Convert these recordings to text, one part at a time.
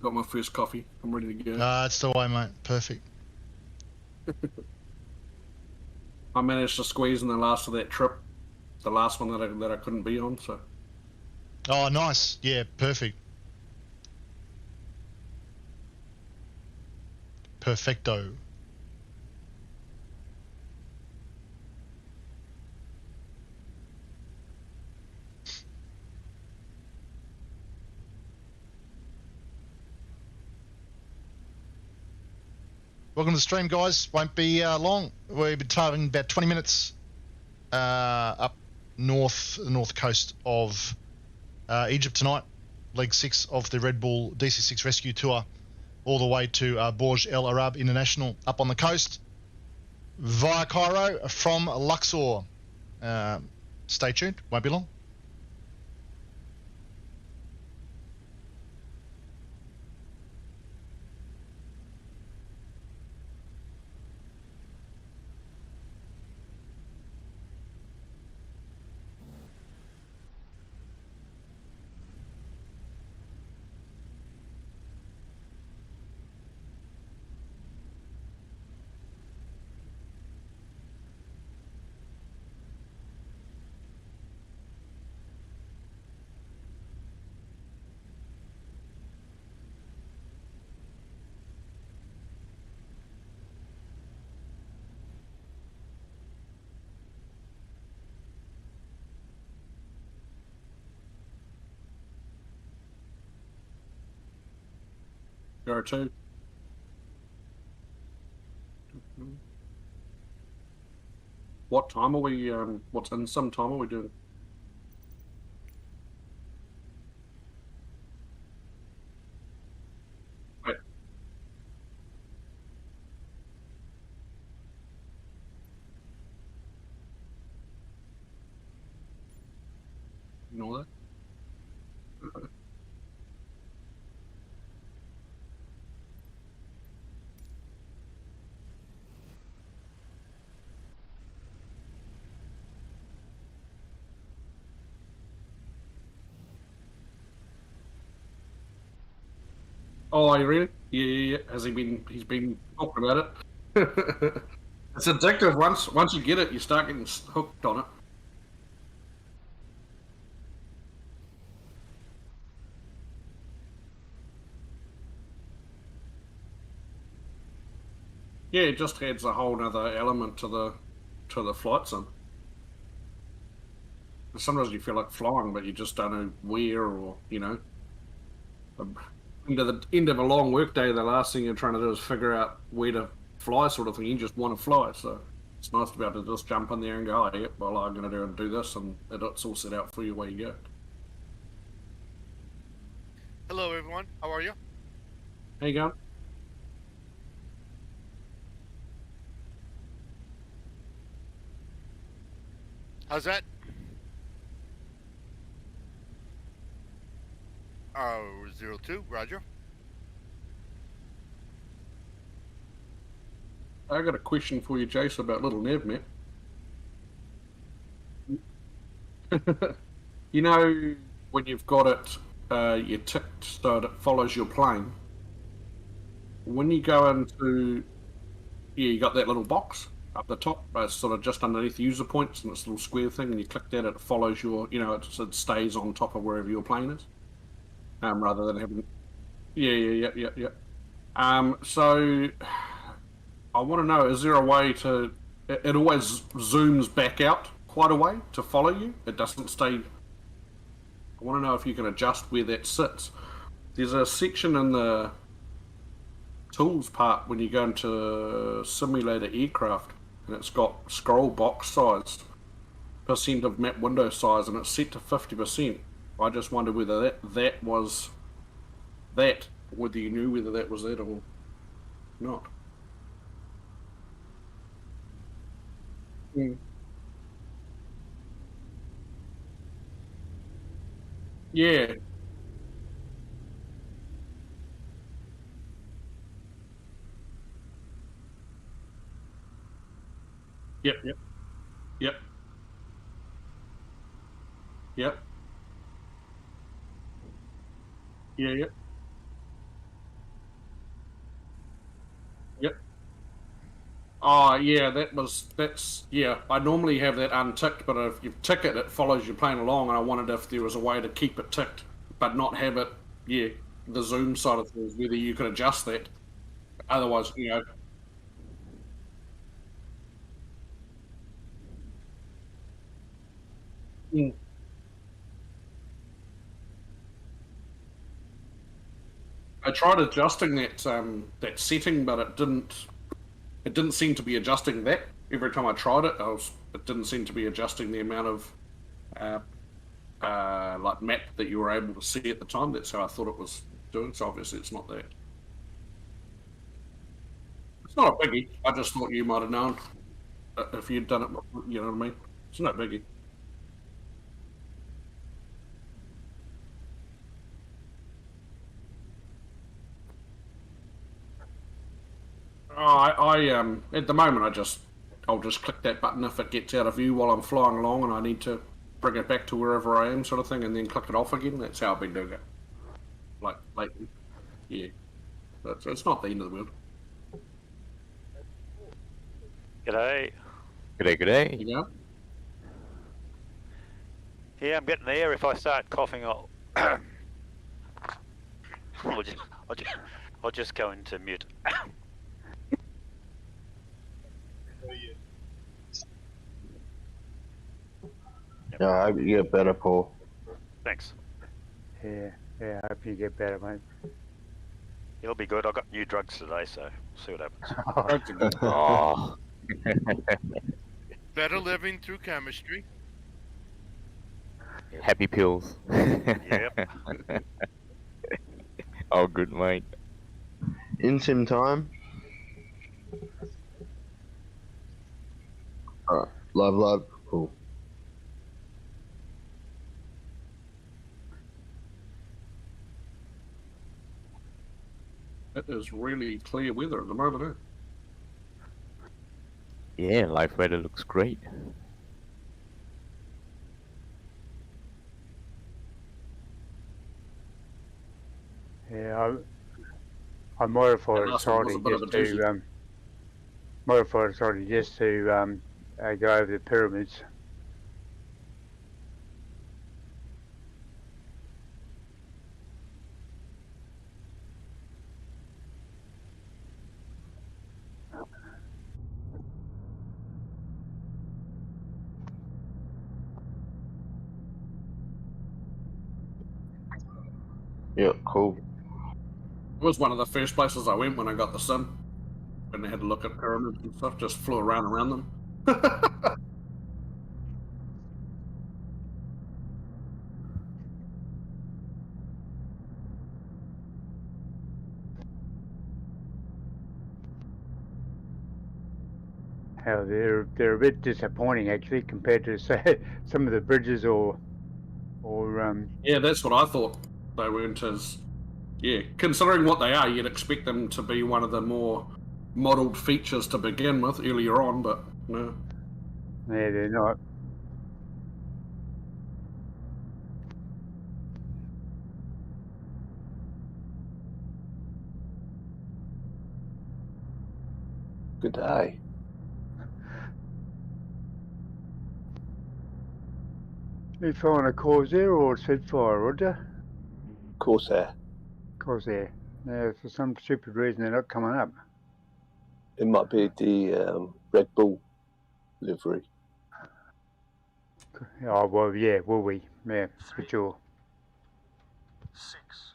got my first coffee. I'm ready to go. That's the way, mate. Perfect. I managed to squeeze in the last of that trip, the last one that I couldn't be on. So. Oh, nice. Yeah, perfect. Perfecto. Welcome to the stream, guys. Won't be long. We've been targeting about 20 minutes up the north coast of Egypt tonight. Leg 6 of the RedBull DC6 Rescue Tour, all the way to Borj El Arab International up on the coast via Cairo from Luxor. Stay tuned. Won't be long. Go to. What time are we? What's in some time are we doing? Wait. Ignore that. Oh, really? Yeah. Has he been? He's been talking about it. It's addictive. Once you get it, you start getting hooked on it. Yeah, it just adds a whole other element to the flight sim. Sometimes you feel like flying, but you just don't know where, or end of a long workday, the last thing you're trying to do is figure out where to fly, sort of thing. You just want to fly, so it's nice to be able to just jump in there and go, oh, yep, well, I'm going to do this, and it's all set out for you where you go. Hello, everyone. How are you? How you going? How's that? 02, Roger. I got a question for you, Jace, about Little Nev, mate. You know, when you've got it, you ticked so that it follows your plane. When you go into, you got that little box up the top, it's sort of just underneath user points, and it's a little square thing, and you click that, it follows your, it stays on top of wherever your plane is, rather than having, yeah. So I want to know, is there a way to, it always zooms back out quite a way to follow you? It doesn't stay. I want to know if you can adjust where that sits. There's a section in the tools part when you go into simulator aircraft, and it's got scroll box size, percent of map window size, and it's set to 50%. I just wonder whether that was that, whether you knew whether that was that or not. Mm. Yeah. Yep. Yep. Yep. Yeah. Oh yeah, that's yeah. I normally have that unticked, but if you tick it, it follows your plane along. And I wondered if there was a way to keep it ticked, but not have it. Yeah, the zoom side of things, whether you could adjust that. Otherwise, Mm. I tried adjusting that setting, but it didn't. It didn't seem to be adjusting that. Every time I tried it, it didn't seem to be adjusting the amount of uh, like map that you were able to see at the time. That's how I thought it was doing. So obviously, it's not that. It's not a biggie. I just thought you might have known if you'd done it before. You know what I mean? It's no biggie. At the moment I'll just click that button if it gets out of view while I'm flying along and I need to bring it back to wherever I am, sort of thing, and then click it off again. That's how I've been doing it. Like lately, yeah. So it's not the end of the world. G'day. G'day, g'day. You know? Yeah, I'm getting there. If I start coughing, I'll just go into mute. Yeah, I hope you get better, Paul. Thanks. Yeah, I hope you get better, mate. It'll be good. I got new drugs today, so we'll see what happens. Oh, Better living through chemistry. happy pills. Yep. Oh, good, mate. In sim time. Alright, live, cool. It is really clear weather at the moment, eh? Yeah, live weather looks great. Yeah, I modified it slightly just to go over the pyramids. Yeah, cool. It was one of the first places I went when I got the sim. When I had to look at pyramids and stuff, just flew around them. How they're a bit disappointing actually compared to say some of the bridges or Yeah, that's what I thought. They weren't as considering what they are, you'd expect them to be one of the more modelled features to begin with earlier on, but no. yeah, they're not. Good day. You flying a Corsair or a Spitfire, Roger? Corsair. Corsair. Yeah, for some stupid reason they're not coming up. It might be the RedBull livery. Oh well, yeah, will we? Yeah, for sure. 6,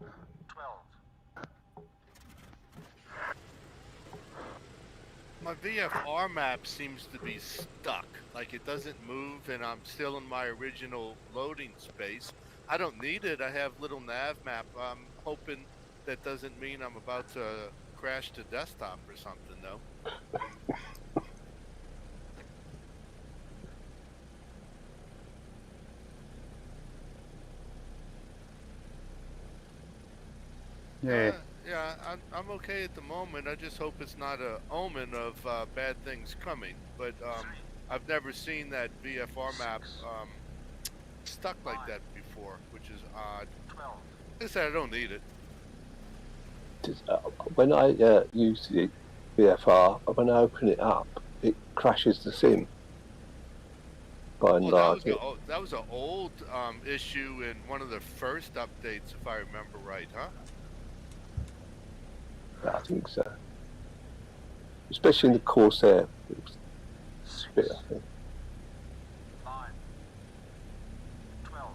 9, 12. My VFR map seems to be stuck. Like it doesn't move and I'm still in my original loading space. I don't need it. I have little nav map. I'm hoping that doesn't mean I'm about to crash to desktop or something though. Yeah. Yeah, I'm okay at the moment. I just hope it's not a omen of bad things coming. But I've never seen that VFR map stuck like that before, which is odd. 12. Like I said, I don't need it. when I use the VFR, when I open it up, it crashes the sim. By and Well, large. that was an old issue in one of the first updates, if I remember right, huh? I think so. Especially in the Corsair. It was a bit, I think. 9, 12.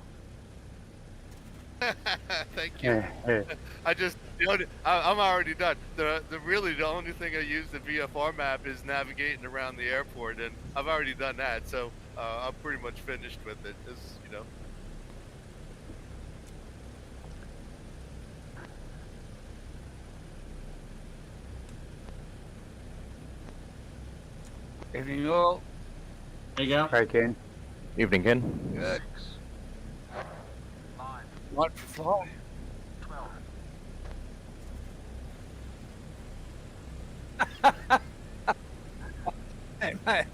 Thank you. Yeah. I'm already done. The only thing I use the VFR map is navigating around the airport, and I've already done that, so I'm pretty much finished with it. Just, Evening all. There you go. Hey, Ken. Evening, Ken. Good. 9, Night for fly. 12. Hey, mate.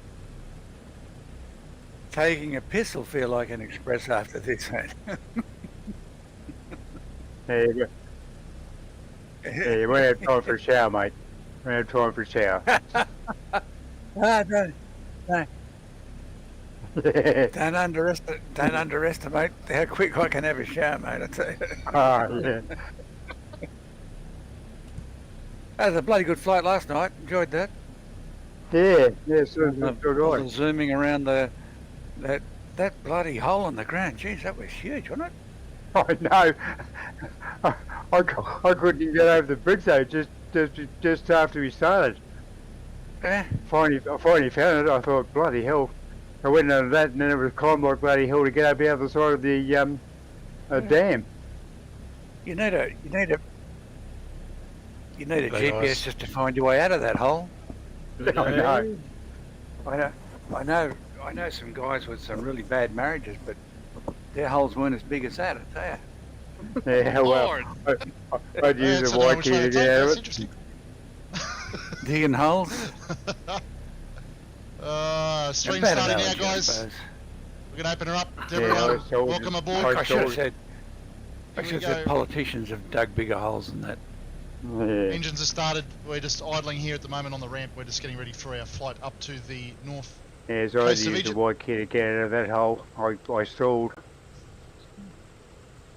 Taking a piss will feel like an express after this, mate. There you go. Yeah, you won't have time for a shower, mate. You won't have time for a shower. Don't underestimate how quick I can have a shower, mate, I tell you. Oh, yeah. That was a bloody good flight last night. Enjoyed that. Yeah, so I right. was zooming around that bloody hole in the ground. Jeez, that was huge, wasn't it? I know. I couldn't even get over the bridge though. Just after we started. Yeah. I finally found it. I thought, bloody hell. I went under that, and then it was climbed like bloody hell to get over the other side of the dam. You need a Very GPS nice. just to find your way out of that hole. I know. I know some guys with some really bad marriages, but their holes weren't as big as that, I tell you. Yeah, well, Lord. I'd Yeah, use it's a a know white which key way to to take. get out That's of it. interesting. Digging holes. Stream Bad starting now, analogy, I guys. suppose. We're going to open her up to Yeah, everyone. I told Welcome you. aboard. I I should have told- said. I Here should we have said go. politicians have dug bigger holes than that. Yeah. Engines are started. We're just idling here at the moment on the ramp. We're just getting ready for our flight up to the north. Yeah, so I had Coast to of use the Egypt. white key to get out of that hole. I stalled.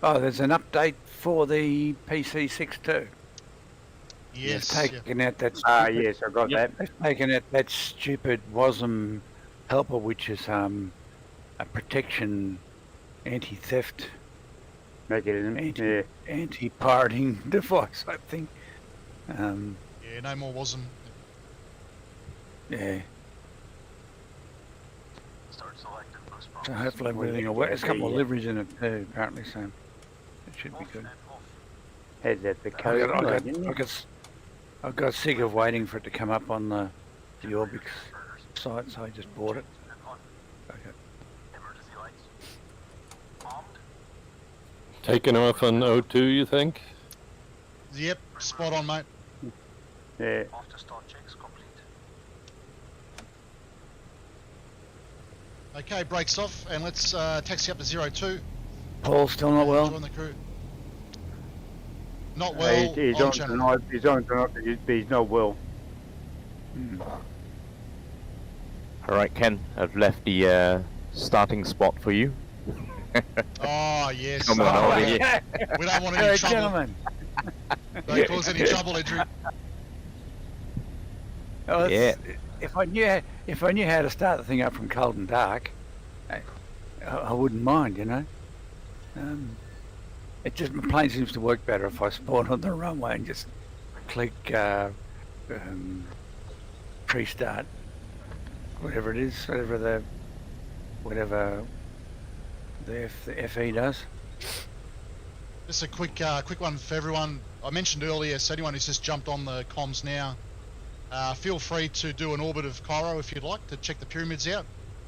Oh, there's an update for the PC6 too. Yes. They've Yeah. taken out that. Ah, stupid- yes, I got that. They've taken out that stupid WASM helper, which is a protection, anti-theft, Mechanism. Yeah. anti-pirating device, I think. Yeah, no more wasn't. Yeah. Start selecting bus So box. hopefully everything will work. There's a couple of liveries in it too, apparently, so it should be Off good. and off. Had that the I code. got, I like, got, didn't I you? got, I got sick of waiting for it to come up on the Orbix site, so I just bought it. On. Okay. Emergency lights. Armed. Taken off on O2, you think? Yep, spot on, mate. Yeah. After start checks complete. Okay, brakes off, and let's taxi up to 02. Paul's still not well. Join the crew. Not well. He's on on channel. tonight. He's on tonight, but he's not well. Alright, Ken, I've left the starting spot for you. Oh, yes. Come on, Oh, over we here. don't- we don't want any Hey, trouble. gentlemen. Don't cause any trouble, Andrew. Oh, Yeah. If I knew how to start the thing up from cold and dark, I wouldn't mind, you know. It just my plane seems to work better if I spawn on the runway and just click pre-start, whatever it is, whatever the FE does. Just a quick one for everyone. I mentioned earlier, so anyone who's just jumped on the comms now, feel free to do an orbit of Cairo if you'd like to check the pyramids out.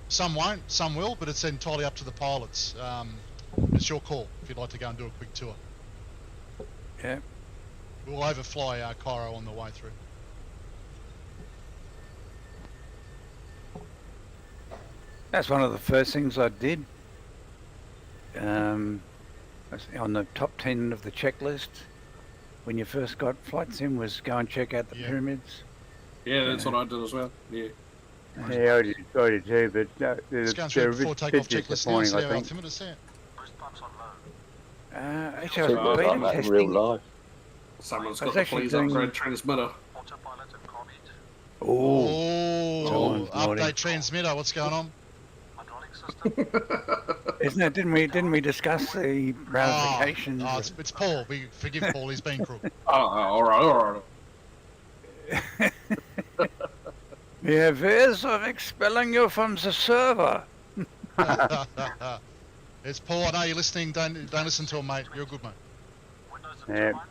Some won't, some will, but it's entirely up to the pilots. It's your call if you'd like to go and do a quick tour. Yeah. We'll overfly Cairo on the way through. That's one of the first things I did. On the top 10 of the checklist when you first got flight sim was go and check out the Yeah. pyramids. Yeah, that's what I did as well. Yeah. Yeah, I did too, but Let's they're go through a before bit takeoff checklist now. disappointing, See I how think. altimeter's set. Boost pumps on low. I Actually, I think was they're beta like that in real testing. life. Someone's I was got to actually please doing- upgrade transmitter. Autopilot and cockpit. Oh, Oh, Someone's update naughty. transmitter. What's going on? Hydraulic system. isn't it? Didn't we discuss the ramifications? Oh, it's Paul. We forgive Paul. He's been crook. All right. We have fears of expelling you from the server. It's Paul. I know you're listening. Don't listen to him, mate. You're good, mate. Windows and Yeah. turbine.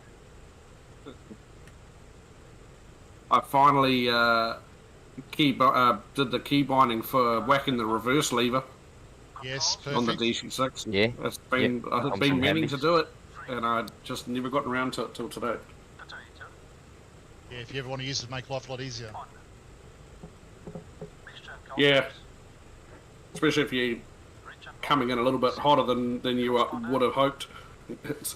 I finally did the key binding for whacking the reverse lever Yes, on the perfect. DC6. Yeah. It's been I had Comes been in meaning handy. to do it, and I just never got around to it till today. Potato. Yeah, if you ever want to use it, make life a lot easier. On. Mixture and Yeah. cartridges. Especially if you're Rich and coming in a little bit hotter than you would have hoped.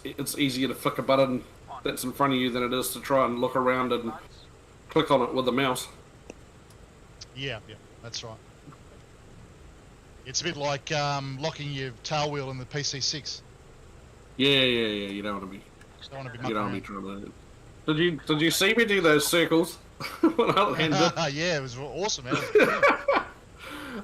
It's easier to flick a button that's in front of you than it is to try and look around and click on it with the mouse. Yeah, that's right. It's a bit like locking your tail wheel in the PC6. Yeah. You don't want to be. Don't want to be You mucking don't want around. to be trying to. Did you see me do those circles when I landed? Yeah, it was awesome. Man. It was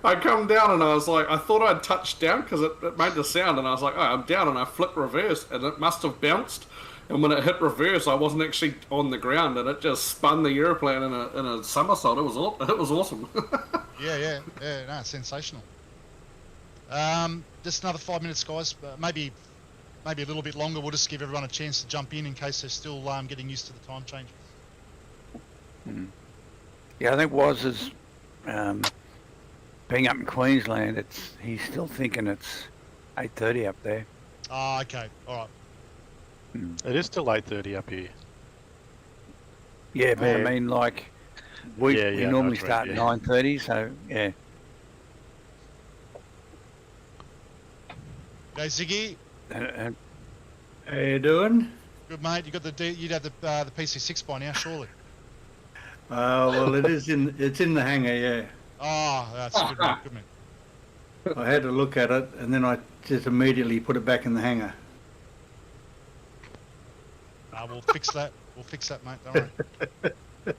I come down and I was like, I thought I'd touched down because it made the sound, and I was like, oh, I'm down, and I flipped reverse, and it must have bounced. And when it hit reverse, I wasn't actually on the ground, and it just spun the airplane in a somersault. It was awesome. yeah, no, sensational. Just another 5 minutes, guys. Maybe a little bit longer. We'll just give everyone a chance to jump in case they're still getting used to the time changes. Yeah, I think Woz is being up in Queensland. He's still thinking it's 8:30 up there. Ah, okay, all right. It is still 8:30 up here. Yeah, but I Yeah. mean, like we Yeah, yeah, normally that's right, start at yeah. 9:30, so yeah. Okay, Ziggy, And How you doing? good mate. You'd have the PC6 by now, surely. Well, it's in the hangar, yeah. Oh, that's good, mate. Good man. I had to look at it, and then I just immediately put it back in the hangar. We'll fix that. We'll fix that, mate. Don't worry. I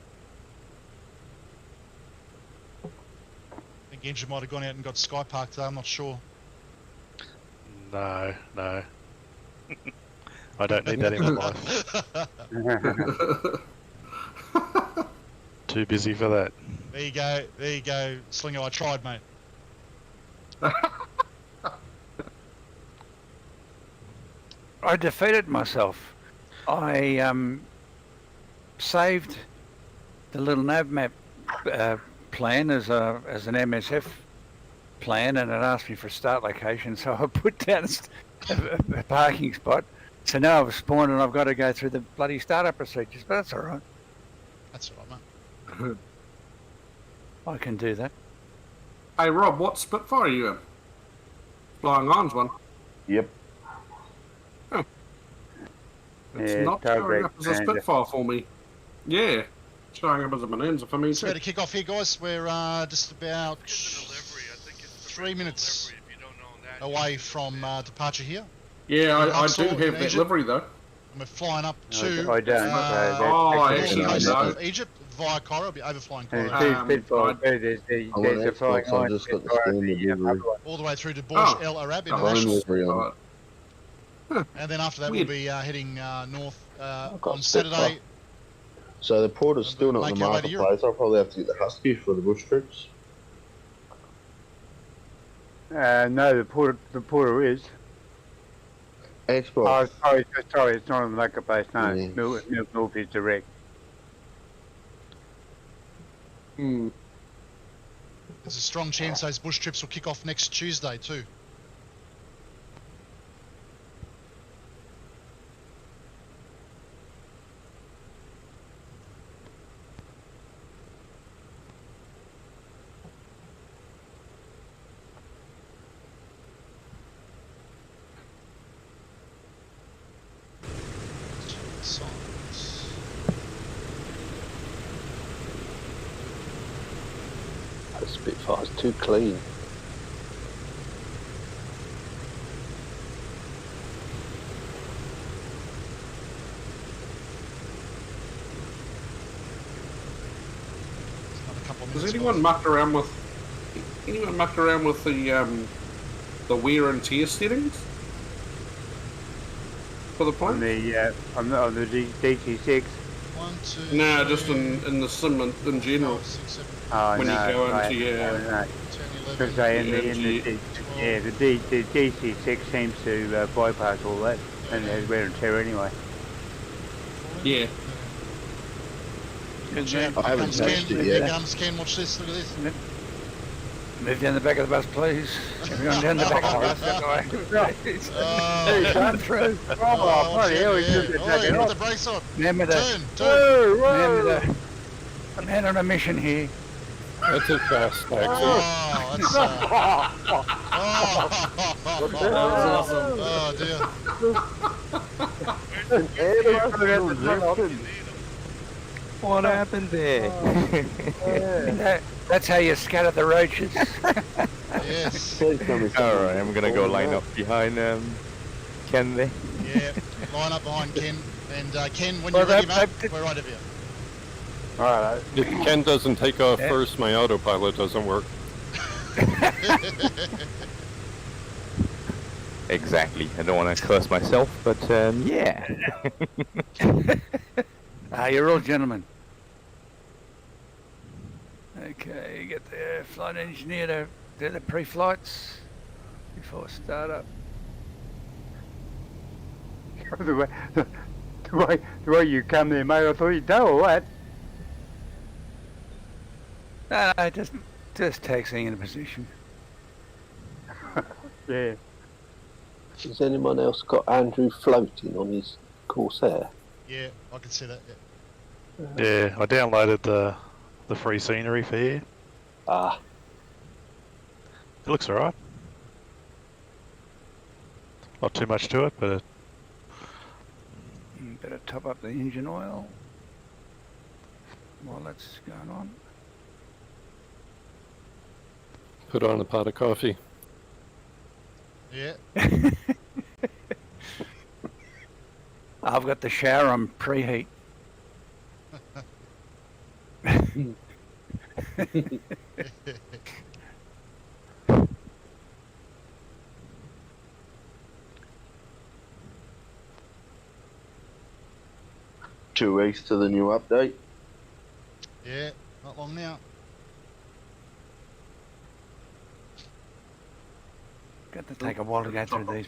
think Engine might have gone out and got Sky Park today. I'm not sure. No. I don't need that in my life. Too busy for that. There you go, Slinger. I tried, mate. I defeated myself. I saved the little nav map plan as an MSF plan, and it asked me for a start location, so I put down a parking spot. So now I've spawned and I've got to go through the bloody startup procedures, but that's all right. That's all right, mate. I can do that. Hey Rob, what Spitfire are you in? Flying Irons one. Yep. It's Yeah, not Tow showing up as a Bonanza. Spitfire for me. Yeah, showing up as a Bonanza for me So ready too. to kick off here, guys. We're just about It's the delivery. I think it's the 3 red minutes delivery, if you don't know that. away from departure here. Yeah, I do Upsall have in that Egypt. livery though. And we're flying up No, to I don't. oh, north actually, coast I know. of Egypt via Cairo. I'll be overflying And Cairo two Spitfires, I- there's I'm on a flying Xbox, I've iron just got the Spitfire, standard the livery. other one. all the way through to Burj Oh. El Arab Oh, International. livery on. And then after that, Weird. we'll be heading north got on Spitfire. Saturday. So the Porter's still not in Make the your way to Europe. marketplace. I'll probably have to get the Husky for the bush trips. No, the Porter is. Xbox. Oh, sorry, it's not on the marketplace. No, Yeah. Milk is direct. Hmm. There's a strong chance those bush trips will kick off next Tuesday too. Sign. too clean. Another couple of Does minutes. anyone guys. muck around with the wear and tear settings for the On plane? the DC6. 1, 2, No, 3, just in the sim in general. 5, 6, 7, Oh, When you no, go into right. your- No. 10, Because 11. they in the the DC6 seems to bypass all that and has wear and tear anyway. Yeah. I haven't touched it yet. Ken, watch this, look at this. Move down the back of the bus, please. Everyone down the back of the bus, that way. Oh, Come through. Oh, bloody hell, he took it Oh, back you put off. the brakes on. Remember Turn, the, turn. remember the man on a mission here. That's a fast taxi. Oh, that's oh dear. What happened there? That's how you scatter the roaches. Yes. Alright, I'm gonna go line up behind Ken there. Yeah, line up behind Ken. And Ken, when Well, you're ready, that- mate, we're right over here. Alright. If Ken doesn't take off first, my autopilot doesn't work. Exactly. I don't want to curse myself, but yeah. You're all gentlemen. Okay, get the flight engineer to do the pre-flights before start-up. the way you come there, mate, I thought you'd done all that. No, just taxiing in a position. Yeah. Has anyone else got Andrew floating on his Corsair? Yeah, I can see that. Yeah. Yeah, I downloaded the free scenery for here. Ah, It looks alright. Not too much to it, but You better top up the engine oil while that's going on. Put on a pot of coffee. Yeah. I've got the shower on preheat. Two weeks to the new update. Yeah, not long now. Got to take a while to go through these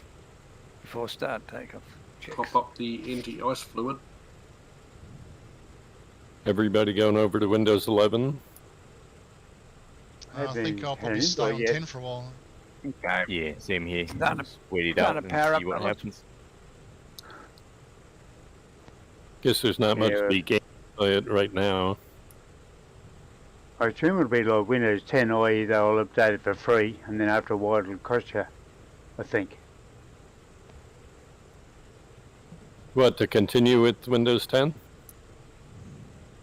before start takeoff. Checks. Top up the anti-ice fluid. Everybody going over to Windows 11? I think I'll probably Hasn't stay on yet. 10 for a while. Yeah, same here. Starting to- Just wait it starting out to and power see up what a lot. happens. Guess there's not much Yeah. to be gained by it right now. I assume it'll be like Windows 10, i.e. they'll update it for free, and then after a while it'll cost you, I think. What, to continue with Windows 10?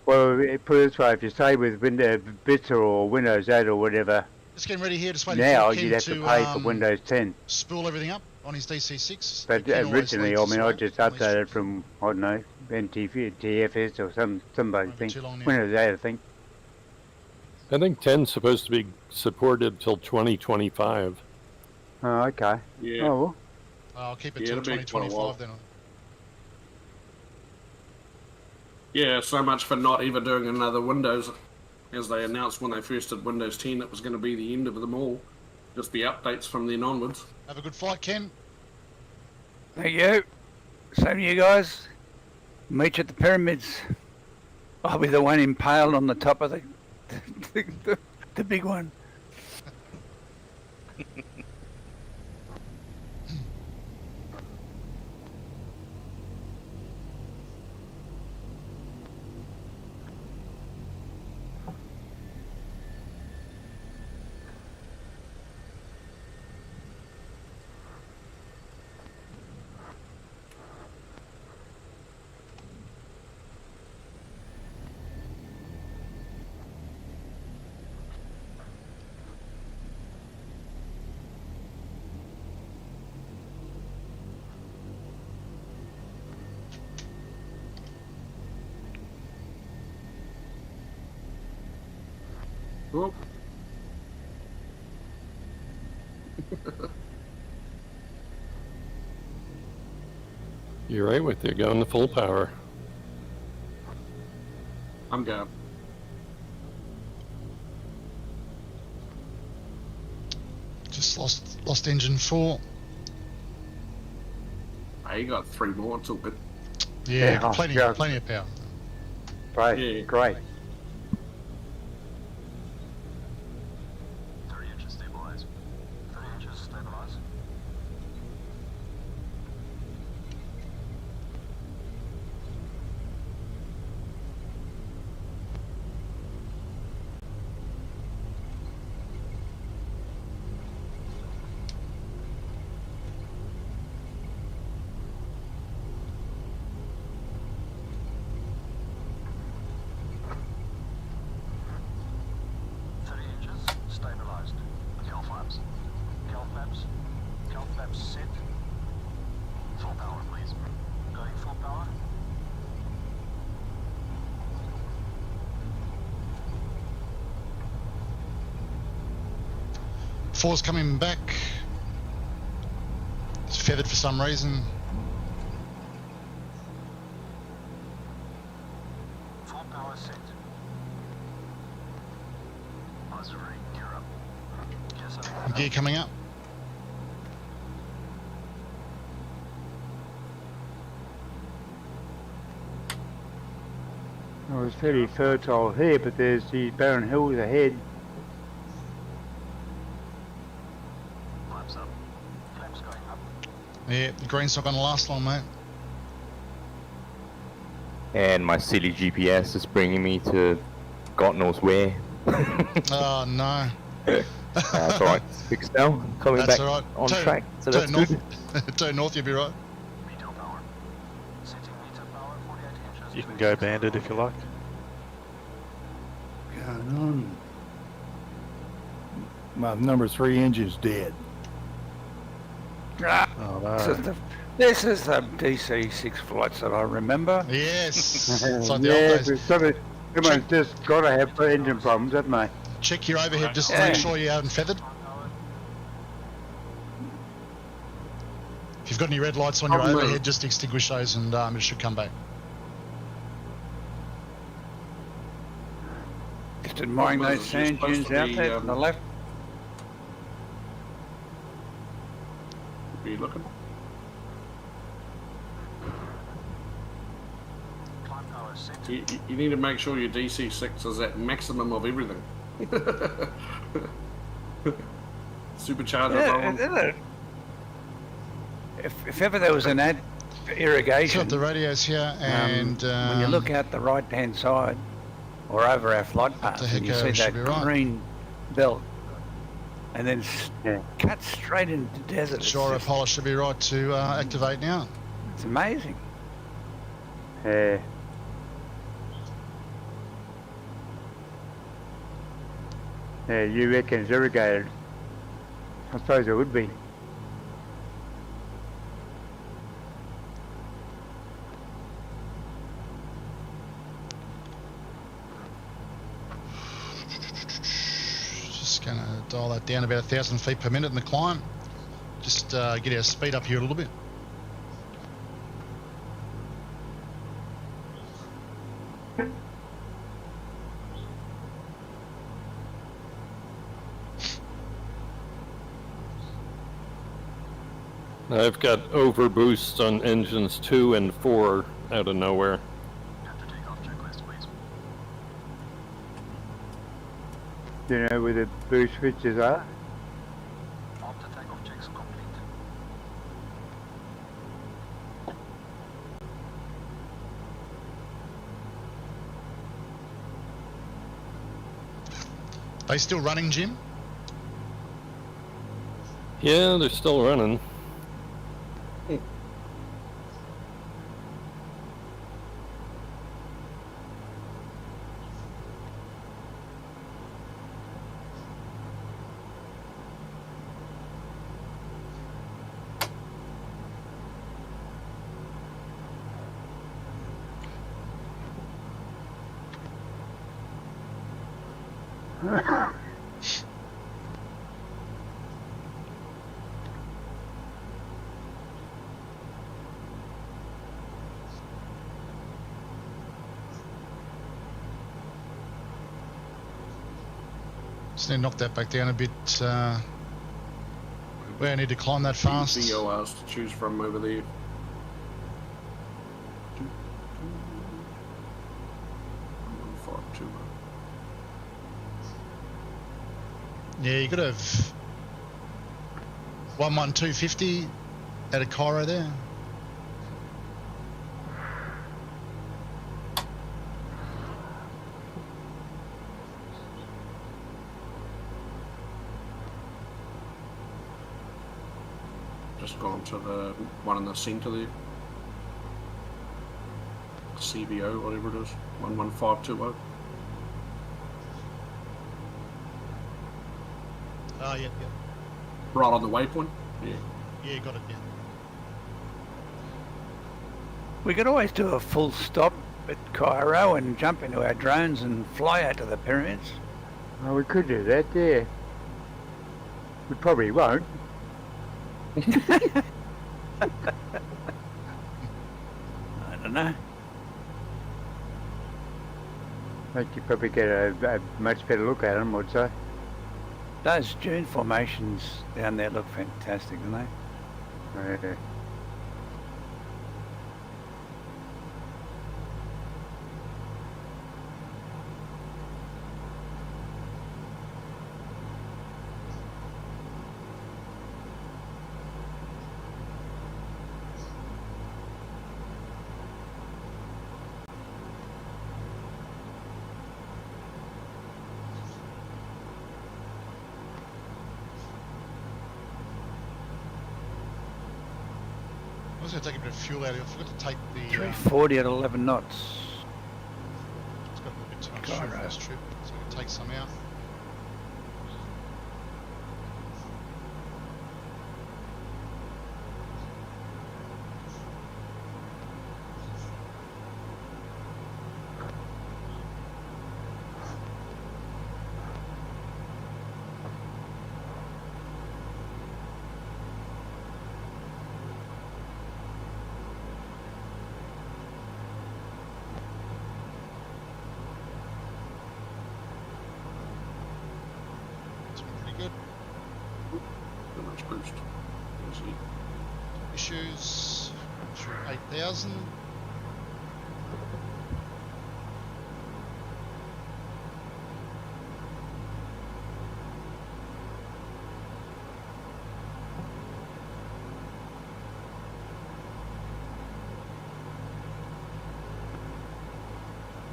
Well, put it this way, if you stay with Windows Vista or Windows 8 or whatever, Just getting ready here, just waiting now for Ken you'd have to pay for Windows 10. spool everything up on his DC6. But Ken always originally, leaves I mean, as I well, just at least. updated from, I don't know, TFS or somebody Won't be thing. too long now. Windows 8, I think. I think 10's supposed to be supported till 2025. Oh, okay. Yeah. Oh, well. I'll keep it Yeah, till it'll be quite a 2025 then. Yeah, so much for not even doing another Windows. As they announced when they first did Windows 10, it was going to be the end of them all. Just the updates from then onwards. Have a good flight, Ken. Thank you. Same to you guys. Meet you at the pyramids. I'll be the one impaled on the top of the big one. Whoop. You're right with you, going to full power. I'm going. Just lost engine 4. You got 3 more. It's all good. Yeah, Yeah, plenty yeah. of power. Great, Yeah. great. 3 inches stabilize. 3 inches stabilize. Stabilized. Cal flaps. Cal flaps. Cal flaps set. Full power, please. Going full power. Four's coming back. It's feathered for some reason. Full power set. Missouri, gear up. Yes, sir. Gear coming up. Well, it's fairly fertile here, but there's these barren hills ahead. Flaps up. Flaps going up. Yeah, the green's not going to last long, mate. And my silly GPS is bringing me to God knows where. Oh, no. That's alright, it's fixed now. Coming That's back alright. on track, so that's north. good. Turn north, you'll be right. Meter power. Setting meter power 48 inches. You can go banded if you like. Going on. My number 3 engine's dead. Ah, Oh this is the DC6 flights that I remember. Yes. It's like the Yeah, old days. but someone's just got to have engine problems, haven't they? Check your overhead just to Yeah. make sure you haven't feathered. If you've got any red lights on your Problem is- overhead, just extinguish those and it should come back. Just admiring Well, those you're sand supposed dunes to out be, there to the left. Are you looking? Climb power set. You need to make sure your DC6 is at maximum of everything. Supercharger on. If ever there was an ad for It's irrigation, got the radios here, and when you look out the right-hand side or over our flight path, the and you Hecko see should that be right. green belt, and then Yeah. cut straight into the desert. It's Gyro just- pilot should be right to activate now. It's amazing. Yeah. Yeah, you reckon it's irrigated? I suppose it would be. Just going to dial that down about 1,000 feet per minute in the climb. Just get our speed up here a little bit. I've got overboost on engines 2 and 4 out of nowhere. Have to take off checklist, please. Do you know where the boost switches are? After takeoff checks complete. They still running, Jim? Yeah, they're still running. Just need to knock that back down a bit. Where I need to climb that fast. VORs to choose from over there. Yeah, you could have 11250 out of Cairo there. Just gone to the one in the centre there. CVO, whatever it is, 11520. Oh, yeah. Right on the waypoint. Yeah. Yeah, got it, yeah. We could always do a full stop at Cairo and jump into our drones and fly out to the pyramids. Oh, we could do that, yeah. We probably won't. I don't know. But you probably get a much better look at them, I'd say. Those dune formations down there look fantastic, don't they? Yeah. I was going to take a bit of fuel out of it. I forgot to take the... 340 at 11 knots. It's got a little bit too much fuel for this trip, so I'm going to take some out. Too much boost. Issues through 8,000.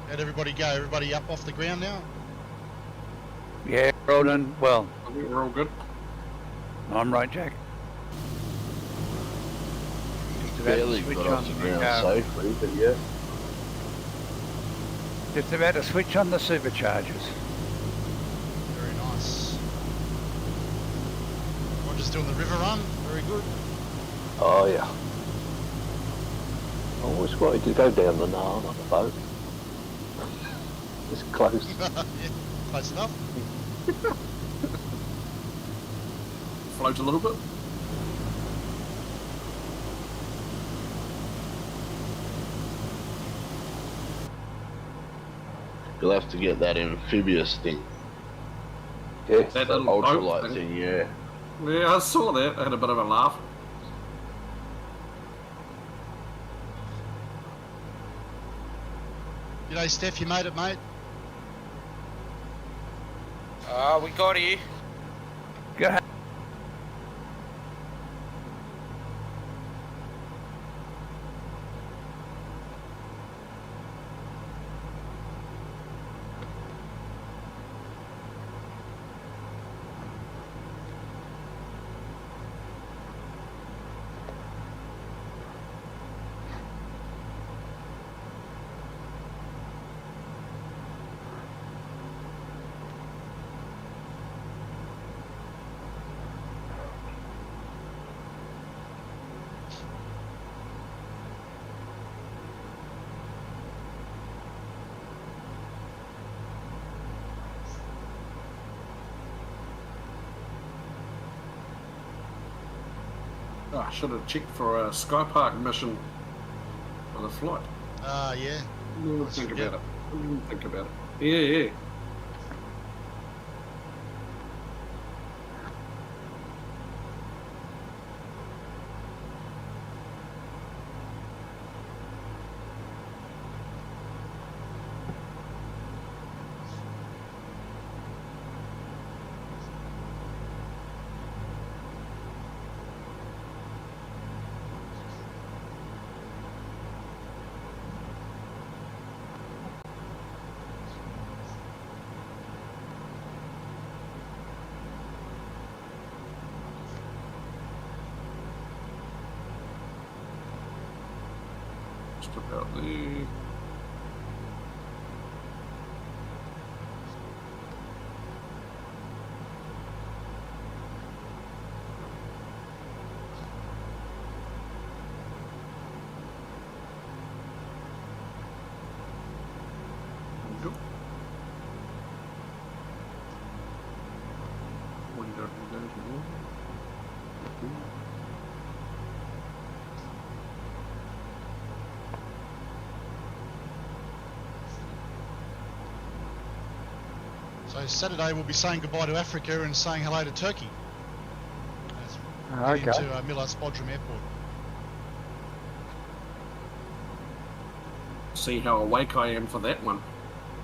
How'd everybody go? Everybody up off the ground now? Yeah, we're all done. Well, I think we're all good. I'm right, Jack. Just about Barely to switch got on off the ground the, safely, but yeah. just about to switch on the superchargers. Very nice. Roger's doing the river run. Very good. Oh yeah. I always wanted to go down the Narn on a boat. It's close. Yeah, close enough. Float a little bit. You'll have to get that amphibious thing. Yes, That That little boat ultralight thing, yeah. Yeah, I saw that. I had a bit of a laugh. G'day, Steph. You made it, mate. We got here. Go ahead. I should have checked for a Sky Park mission for the flight. Yeah. Think about it. Think about it. Yeah. Just about there. So Saturday we'll be saying goodbye to Africa and saying hello to Turkey. Okay. Into Milas Bodrum Airport. See how awake I am for that one.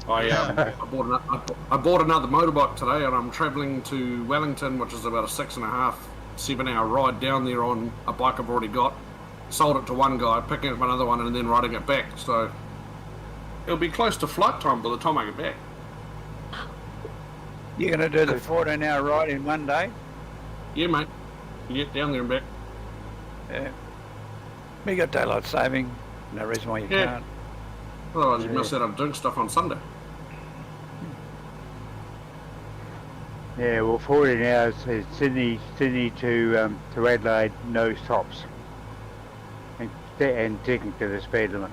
I bought another motorbike today, and I'm travelling to Wellington, which is about a 6.5, 7 hour ride down there on a bike I've already got. Sold it to one guy, picking up another one, and then riding it back. So it'll be close to flight time by the time I get back. You're going to do the 14-hour ride in one day? Yeah, mate. Yeah, down there and back. Yeah. We got daylight saving. No reason why you can't. Otherwise, you miss out on doing stuff on Sunday. Yeah, well, 14 hours is Sydney to Adelaide, no stops, and taking to the speed limit.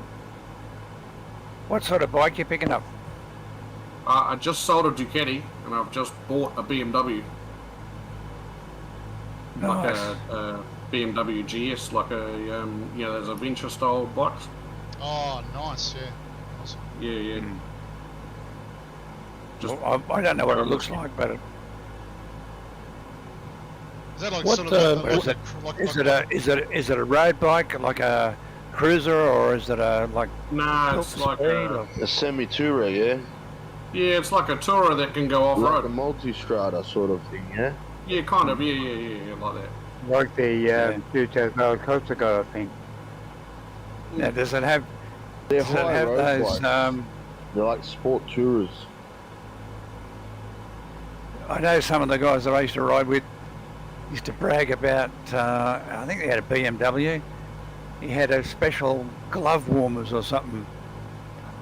What sort of bike you picking up? I just sold a Ducati, and I've just bought a BMW. Nice. Like a BMW GS, like a those adventure style bikes. Oh, nice, yeah. Awesome. Yeah. Just Well, I don't know what it looks like, but Is that like what sort of is it a road bike, like a cruiser, or is it a like? Nah, it's like a semi-tourer, yeah? Yeah, it's like a tourer that can go Like off-road. a multi-strata sort of thing, yeah? Yeah, kind of. Yeah, like that. Like the New Costa got, I think. Now, does it have? They're Does it high have road those? bikes. They're like sport tourers. I know some of the guys that I used to ride with used to brag about. I think they had a BMW. He had a special glove warmers or something.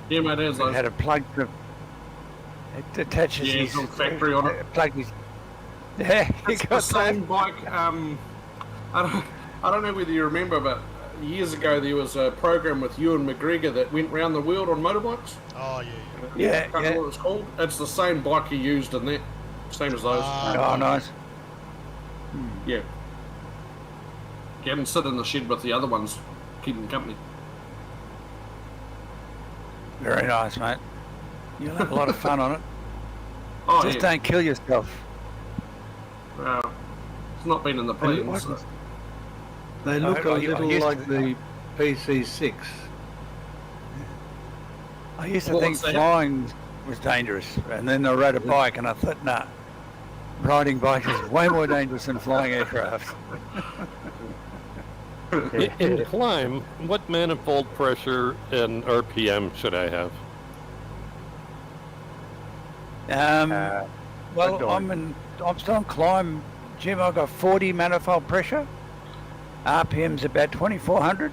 Yeah, mate, there's It those. had a plug to. It attaches Yeah, his it's got factory on it. Plug his. Yeah, you It's the got that. same bike. I don't know whether you remember, but years ago there was a program with Ewan McGregor that went round the world on motorbikes. Oh, yeah. I can't remember what it's called. It's the same bike he used in that. Same as those. Oh, nice. Yeah. He hadn't sit in the shed with the other ones, keeping company. Very nice, mate. You'll have a lot of fun on it. Oh, Just yeah. don't kill yourself. It's not been in the plans. So. They look I a little used like to- the PC6. I used to What think was that? flying was dangerous, and then I rode a bike, and I thought, nah, riding bikes is way more dangerous than flying aircraft. In climb, what manifold pressure and RPM should I have? Well, I'm still on climb, Jim. I've got 40 manifold pressure. RPM's about 2,400,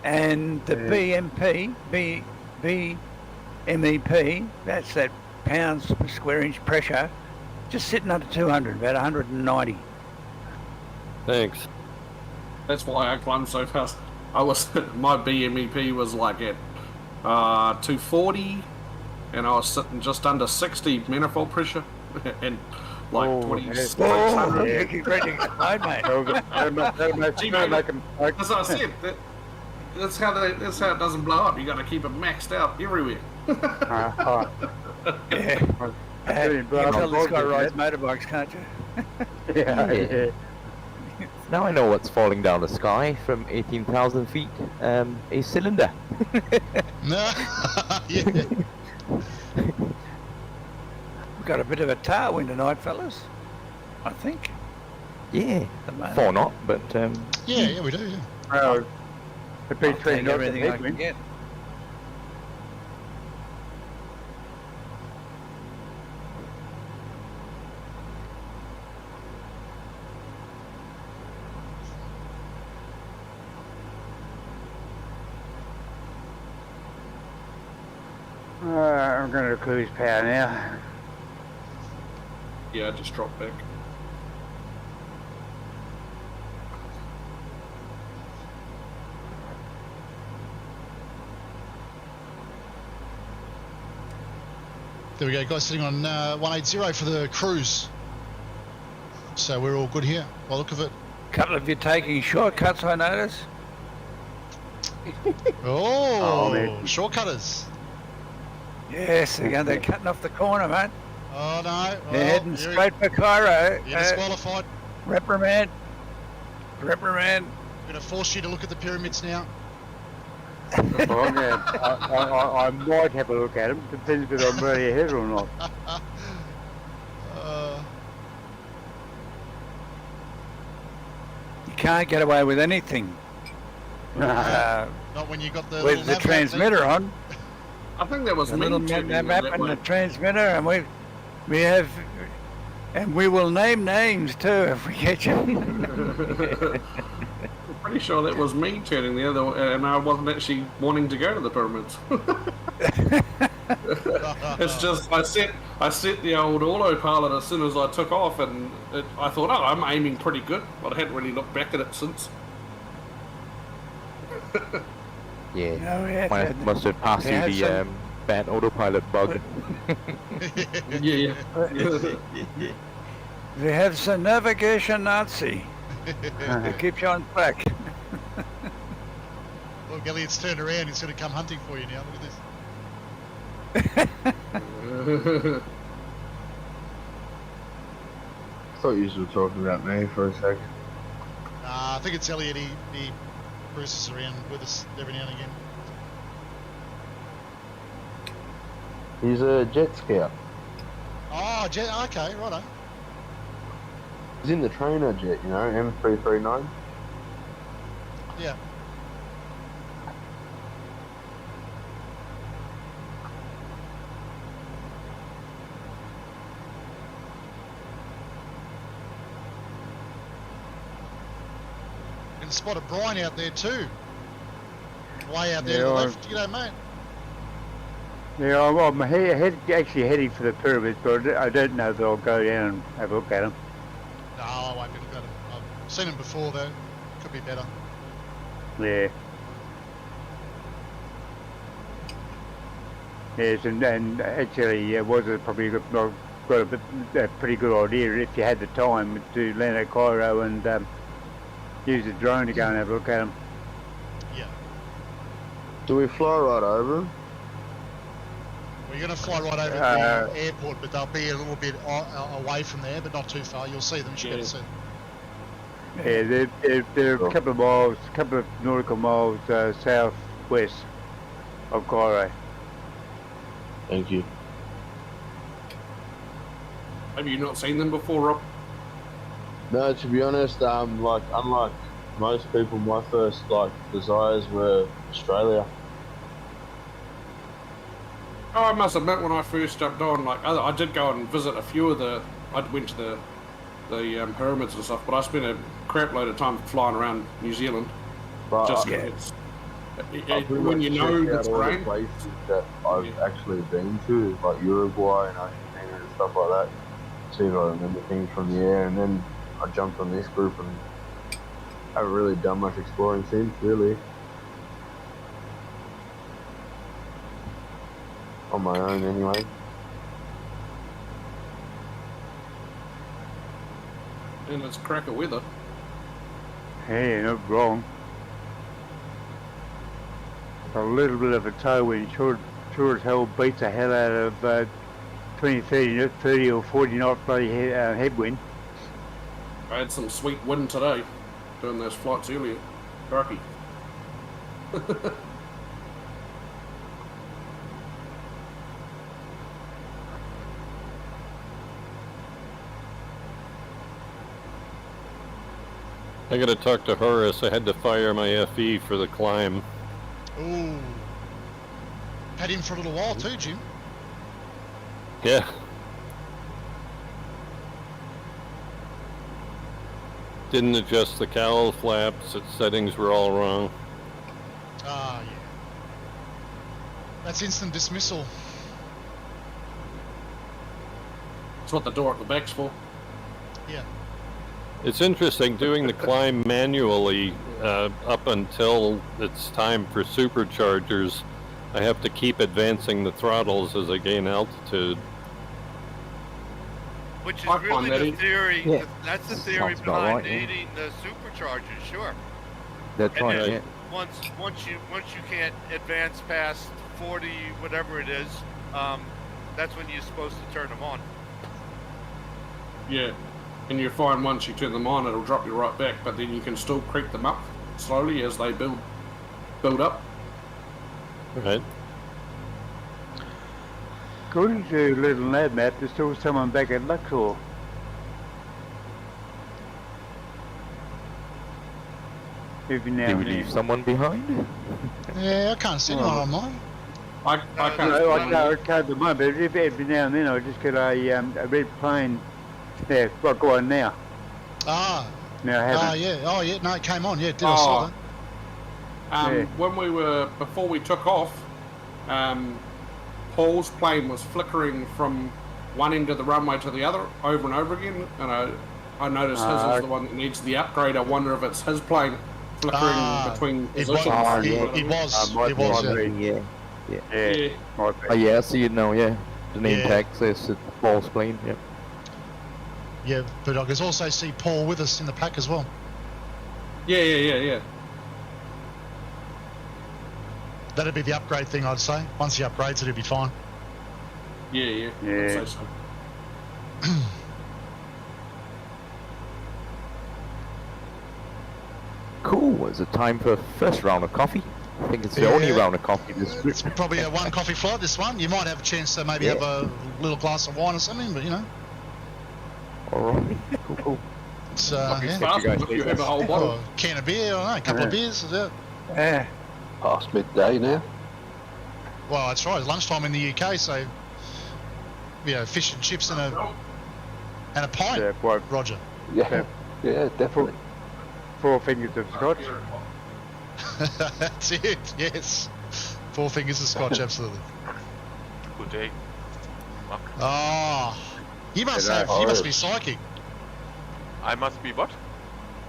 and the BMEP, that's that pounds per square inch pressure, just sitting under 200, about 190. Thanks. That's why I climbed so fast. My BMEP was like at 240, and I was sitting just under 60 manifold pressure, and like Oh, 2600. yeah. You're ready to explode, mate. That's what I said. That's how it doesn't blow up. You got to keep it maxed out everywhere. Yeah. You can tell this guy rides motorbikes, can't you? Yeah. Now I know what's falling down the sky from 18,000 feet. A cylinder. No. Yeah. We've got a bit of a tailwind tonight, fellas. I think. Yeah. At the moment. 4 knot, but Yeah, we do. Yeah. Well, the I'll big take everything I can get. I'm going to cruise power now. Yeah, just drop back. There we go, guys, sitting on 180 for the cruise. So we're all good here, by the look of it. A couple of you taking shortcuts, I notice. Oh, shortcutters. Yes, again, they're cutting off the corner, mate. Oh, no. They're heading straight for Cairo. You're disqualified. Reprimand. Reprimand. I'm going to force you to look at the pyramids now. I might have a look at them. Depends if I'm really ahead or not. You can't get away with anything. Not when you got the With the transmitter on. I think that was the me little turning map that and way. the transmitter, and we have, and we will name names too if we get you. Pretty sure that was me turning the other way, and I wasn't actually wanting to go to the pyramids. It's just I set the old autopilot as soon as I took off, and I thought, oh, I'm aiming pretty good, but I hadn't really looked back at it since. yeah. No, yeah, Must have passed you the bad autopilot bug. Yeah. We have some navigation Nazi. It keeps you on track. Well, Elliot's turned around. He's going to come hunting for you now. Look at this. I thought you were talking about me for a second. I think it's Elliot. He cruises around with us every now and again. He's a jet scout. Oh, okay, righto. He's in the trainer jet, you know, M339. Yeah. You can spot a brine out there too. Way out there to the left, you know, mate. Yeah, I'm actually heading for the pyramids, but I don't know if I'll go down and have a look at them. No, I won't be looking at them. I've seen them before though. Could be better. Yeah. Yes, and actually, was it probably got a pretty good idea if you had the time to land at Cairo and use a drone to go and have a look at them. Yeah. Do we fly right over him? We're going to fly right over the airport, but they'll be a little bit away from there, but not too far. You'll see them. You should be able to see them. Yeah, they're a couple of nautical miles southwest of Cairo. Thank you. Have you not seen them before, Rob? No, to be honest, unlike most people, my first desires were Australia. Oh, I must admit, when I first jumped on, I did go and visit a few of I went to the pyramids and stuff, but I spent a crap load of time flying around New Zealand. But just when you know the terrain. Places that I've actually been to, like Uruguay and Argentina and stuff like that. See if I remember things from the air, and then I jumped on this group and haven't really done much exploring since, really. On my own, anyway. And it's cracker weather. Yeah, not wrong. A little bit of a tailwind sure as hell beats the hell out of 20, 30 or 40 knot bloody headwind. I had some sweet wind today, doing those flights earlier. Crikey. I gotta talk to Horace. I had to fire my FE for the climb. Ooh. Had him for a little while too, Jim. Yeah. Didn't adjust the cowl flaps. Its settings were all wrong. Ah, yeah. That's instant dismissal. That's what the door at the back's for. Yeah. It's interesting doing the climb manually up until it's time for superchargers. I have to keep advancing the throttles as I gain altitude. Which is I find really the that theory. Yeah. That's the theory Sounds about behind right, yeah. needing the superchargers. Sure. That's And right, then yeah. Once you can't advance past 40, whatever it is, that's when you're supposed to turn them on. Yeah. And you find once you turn them on, it'll drop you right back, but then you can still creep them up slowly as they build up. Right. According to Little Nav Map, there's still someone back at Luxor. Every now Did we and then. leave someone behind? Yeah, I can't see anyone online. I can't. No, I can't at the moment, but every now and then I just get a red plane. Yeah, like one now. Ah. No, I haven't. Yeah. Oh, yeah. No, it came on. Yeah, I saw that. Yeah. When before we took off, Paul's plane was flickering from one end of the runway to the other over and over again, and I noticed his is the one that needs the upgrade. I wonder if it's his plane flickering between positions. It was. Yeah. Yeah. Oh yeah, I see it now, yeah. The name tag says it's Paul's plane, yeah. Yeah, but I can also see Paul with us in the pack as well. Yeah. That'd be the upgrade thing, I'd say. Once he upgrades it, it'll be fine. Yeah. I'd say so. Cool. Is it time for first round of coffee? I think it's the only round of coffee this It's probably a one coffee flight, this one. You might have a chance to maybe have a little glass of wine or something, but you know. Alright. Cool. It's, You have a whole bottle. Or a can of beer, I don't know, a couple of beers. Yeah. Past midday now. Well, that's right. It's lunchtime in the UK, so fish and chips and a pint. Yeah, quite. Roger. Yeah, definitely. 4 fingers of scotch. That's it. Yes. 4 fingers of scotch, absolutely. Good day. Mark. Oh, you must be psychic. I must be what?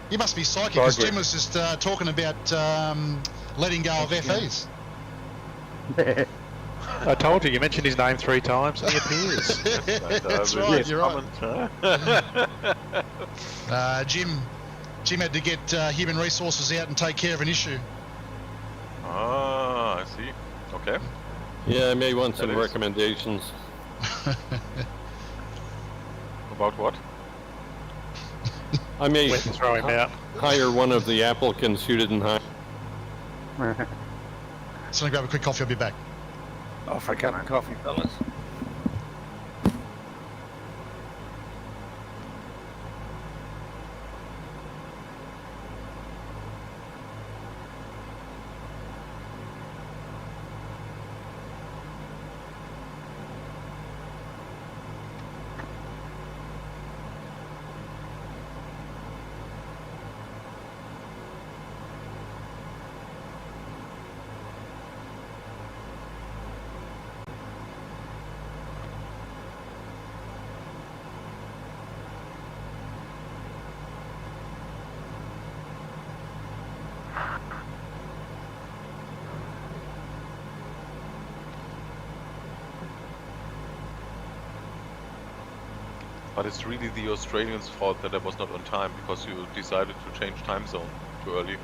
You must be psychic, because Jim was just talking about letting go of FEs. I told you, you mentioned his name 3 times and he appears. That's right, you're right. Jim had to get human resources out and take care of an issue. Ah, I see. Okay. Yeah, I may want some recommendations. About what? I may throw him out. hire one of the applicants you didn't hire. So I'm going to grab a quick coffee, I'll be back. Off for a cup of coffee, fellas. But it's really the Australians' fault that I was not on time because you decided to change time zone too early.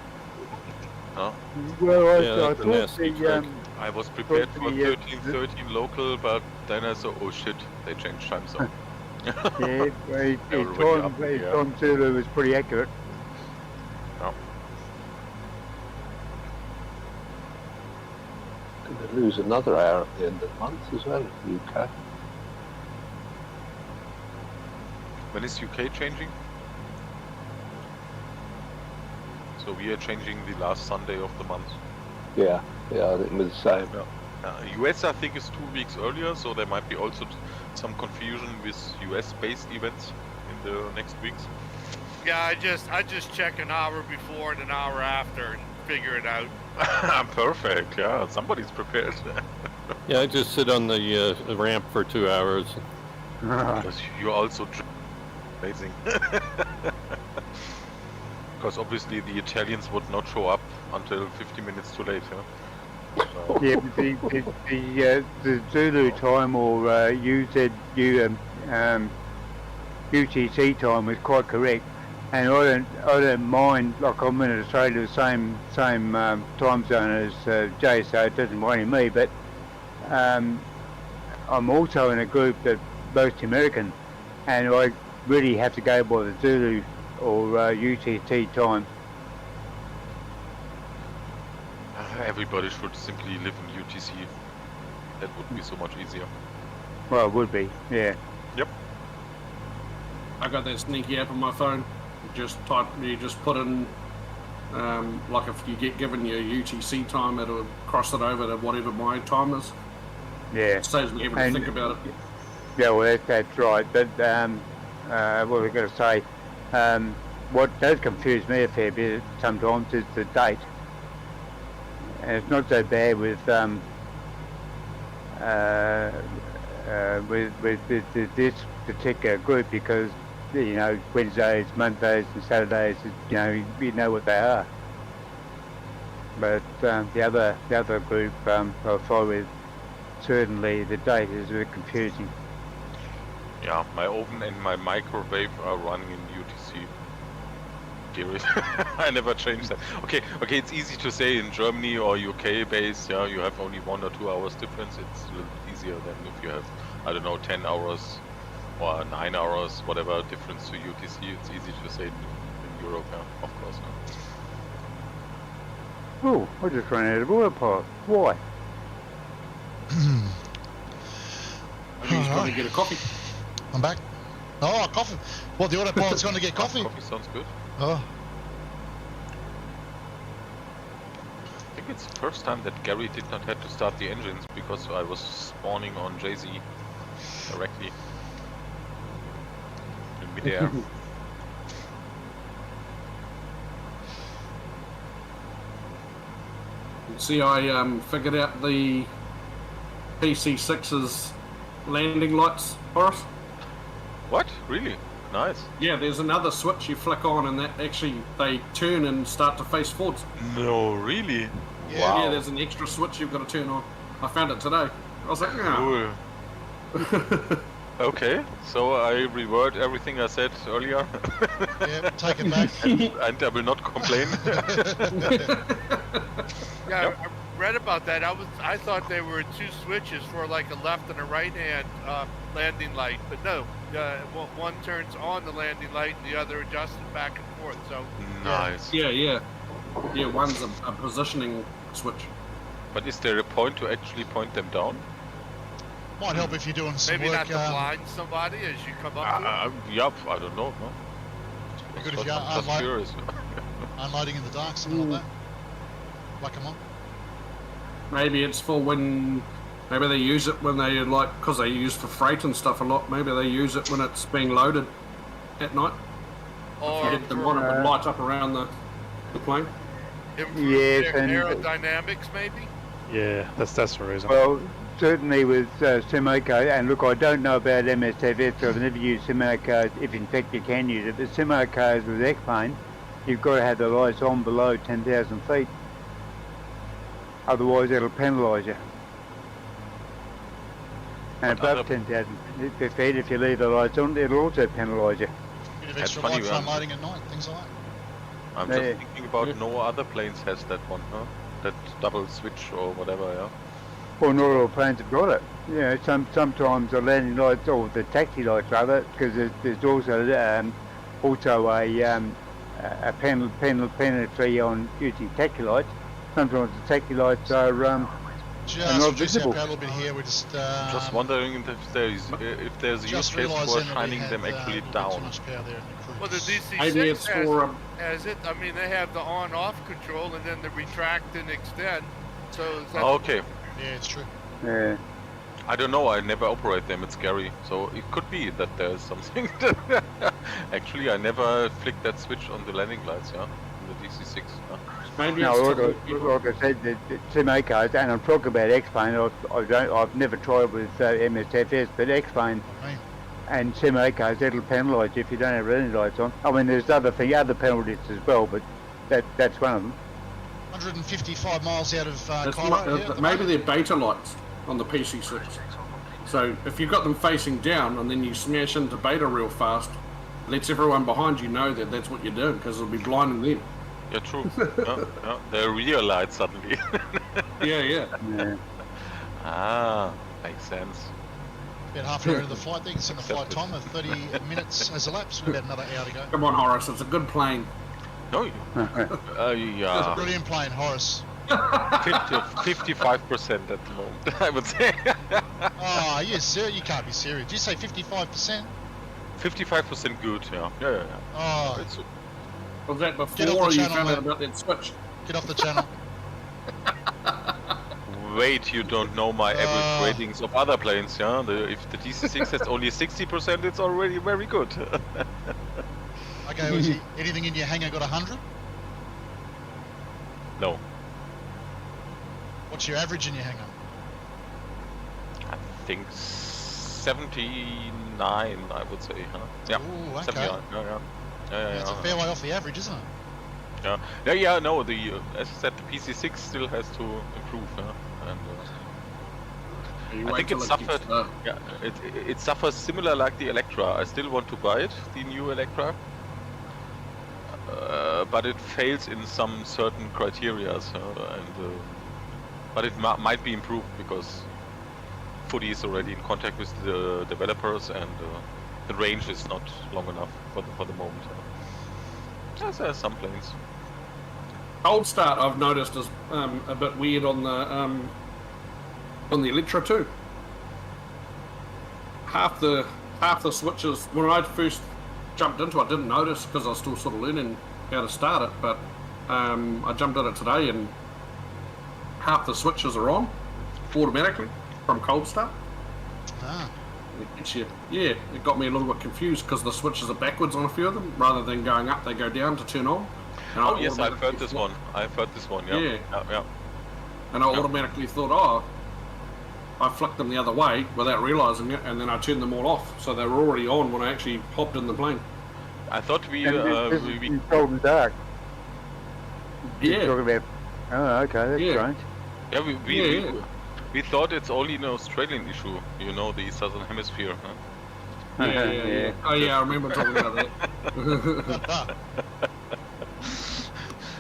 Huh? Well, I that's a thought nasty trick. I was prepared for the, 13:13 local, but then I saw, oh shit, they changed time zone. yeah, his time Zulu was pretty accurate. No. Going to lose another hour at the end of the month as well in the UK. When is UK changing? So we are changing the last Sunday of the month. Yeah, I think we're the same. US I think is 2 weeks earlier, so there might be also some confusion with US-based events in the next weeks. Yeah, I just check an hour before and an hour after and figure it out. Perfect. Yeah, somebody's prepared. Yeah, I just sit on the ramp for 2 hours. Because you're also amazing. Because obviously the Italians would not show up until 50 minutes too late. Yeah, yeah, but the Zulu time or UTC time was quite correct, and I don't mind. Like I'm in Australia, the same time zone as Jay, so it doesn't worry me. But I'm also in a group that's most American, and I really have to go by the Zulu or UTC time. everybody should simply live in UTC. That would be so much easier. Well, it would be, yeah. Yep. I got that sneaky app on my phone. You just put in, like if you get given your UTC time, it'll cross it over to whatever my time is. Yeah. It saves me having to think about it. Yeah, well, that's right. But what we've got to say, what does confuse me a fair bit sometimes is the date. And it's not so bad with this particular group because, you know, Wednesdays, Mondays and Saturdays, you know what they are. But the other group I follow with, certainly the date is a bit confusing. Yeah, my oven and my microwave are running in UTC. Period. I never changed that. Okay, it's easy to say in Germany or UK base, yeah, you have only 1 or 2 hours difference. It's a little bit easier than if you have, I don't know, 10 hours or 9 hours, whatever difference to UTC. It's easy to say in Europe, yeah, of course. Yeah. Oh, I just ran out of oil pipe. Why? I think he's going to get a coffee. I'm back. Oh, coffee. What, the autopilot's going to get coffee? Coffee sounds good. Oh. I think it's the first time that Gary did not have to start the engines because I was spawning on JZ directly in midair. See, I figured out the PC6's landing lights for us. What? Really? Nice. Yeah, there's another switch you flick on and that actually they turn and start to face forwards. No, really? Yeah, there's an extra switch you've got to turn on. I found it today. I was like, oh. Cool. Okay, so I revert everything I said earlier. Yeah, take it back. and I will not complain. Yeah, yep. I read about that. I thought there were two switches for like a left and a right hand landing light, but no. One turns on the landing light and the other adjusts it back and forth. So nice. Yeah. One's a positioning switch. But is there a point to actually point them down? Might help if you're doing some maybe work. Maybe not to blind somebody as you come up to it? Yep, I don't know. No. Be good if you are unloading in the dark, something like that. Whack them on. Maybe it's for when... Maybe they use it when they, because they use for freight and stuff a lot, maybe they use it when it's being loaded at night. Or if you hit them on, it would light up around the plane. Yes, and aerodynamics, maybe? Yeah, that's the reason. Well, certainly with Simoco, and look, I don't know about MSFS, so I've never used Simoco, if in fact you can use it, but Simocos with X-Plane, you've got to have the lights on below 10,000 feet. Otherwise it'll penalise you. And above 10,000 feet, if you leave the lights on, it'll also penalise you. Bit of That's extra funny, light front man. loading at night, things like that. I'm just thinking about no other planes has that one, huh? That double switch or whatever, yeah. Well, not all planes have got it. You know, sometimes the landing lights, or the taxi lights rather, because there's also a penalty on using taxi lights. Sometimes the taxi lights are not Just reducing visible. our power a little bit here. We're just Just wondering if there's a use just case realising for that we shining had, them a actually little bit down. Too much power there in the cruise. Well, the Maybe it's DC6 for has it. I mean, they have the on-off control and then the retract and extend. So is that Okay. Yeah, it's true. Yeah. I don't know, I never operate them, it's scary. So it could be that there's something. Actually, I never flicked that switch on the landing lights, yeah? On the DC6. Yeah? maybe No, it's like I said, the Simacos, and I'm talking about X-Plane. I've never tried with MSFS, but X-Plane and Simacos, it'll penalise you if you don't have landing lights on. I mean, there's other penalties as well, but that's one of them. 155 miles out of That's Cairo. here at the maybe moment. they're beta lights on the PC6. So if you've got them facing down and then you smash into beta real fast, lets everyone behind you know that that's what you're doing because it'll be blinding them. Yeah, true. Yeah. They're real lights suddenly. Yeah. Ah, makes sense. About half an hour into the flight there. You can see the flight time of 30 minutes has elapsed. We've got another hour to go. Come on, Horace, it's a good plane. No, It's a brilliant plane, Horace. 55% at the moment, I would say. Oh, yes, sir. You can't be serious. Did you say 55%? 55% good, yeah. Yeah. Oh, It's, Was that Get off before the you channel, found out mate. about that switch? get off the channel. wait, you don't know my average ratings of other planes, yeah? If the DC6 has only 60%, it's already very good. Okay, Uzi, anything in your hangar got 100? No, What's your average in your hangar? I think 79, I would say, huh? Yeah, Ooh, okay. 79, yeah. That's a fair way off the average, isn't it? Yeah. No. As I said, the PC6 still has to improve, and You I wait think till it it suffered. gets, Yeah, it suffers similar like the Electra. I still want to buy it, the new Electra, but it fails in some certain criteria, but it might be improved because Footy is already in contact with the developers, and the range is not long enough for the moment. There are some planes. Cold start I've noticed is a bit weird on the Electra too. Half the switches when I first jumped into it, I didn't notice because I was still sort of learning how to start it. But I jumped in it today and half the switches are on automatically from cold start. Ah. It gets you, yeah, it got me a little bit confused because the switches are backwards on a few of them rather than going up. They go down to turn on. And Oh yes, I've heard this one. Yeah. Yeah. And I automatically thought, I flicked them the other way without realising it, and then I turned them all off, so they were already on when I actually hopped in the plane. I thought we This is in cold and dark. Yeah. You're talking about. Oh, okay, that's Yeah. strange. Yeah, we thought it's only an Australian issue, you know, the Southern Hemisphere, huh? Yeah. Oh yeah, I remember talking about that.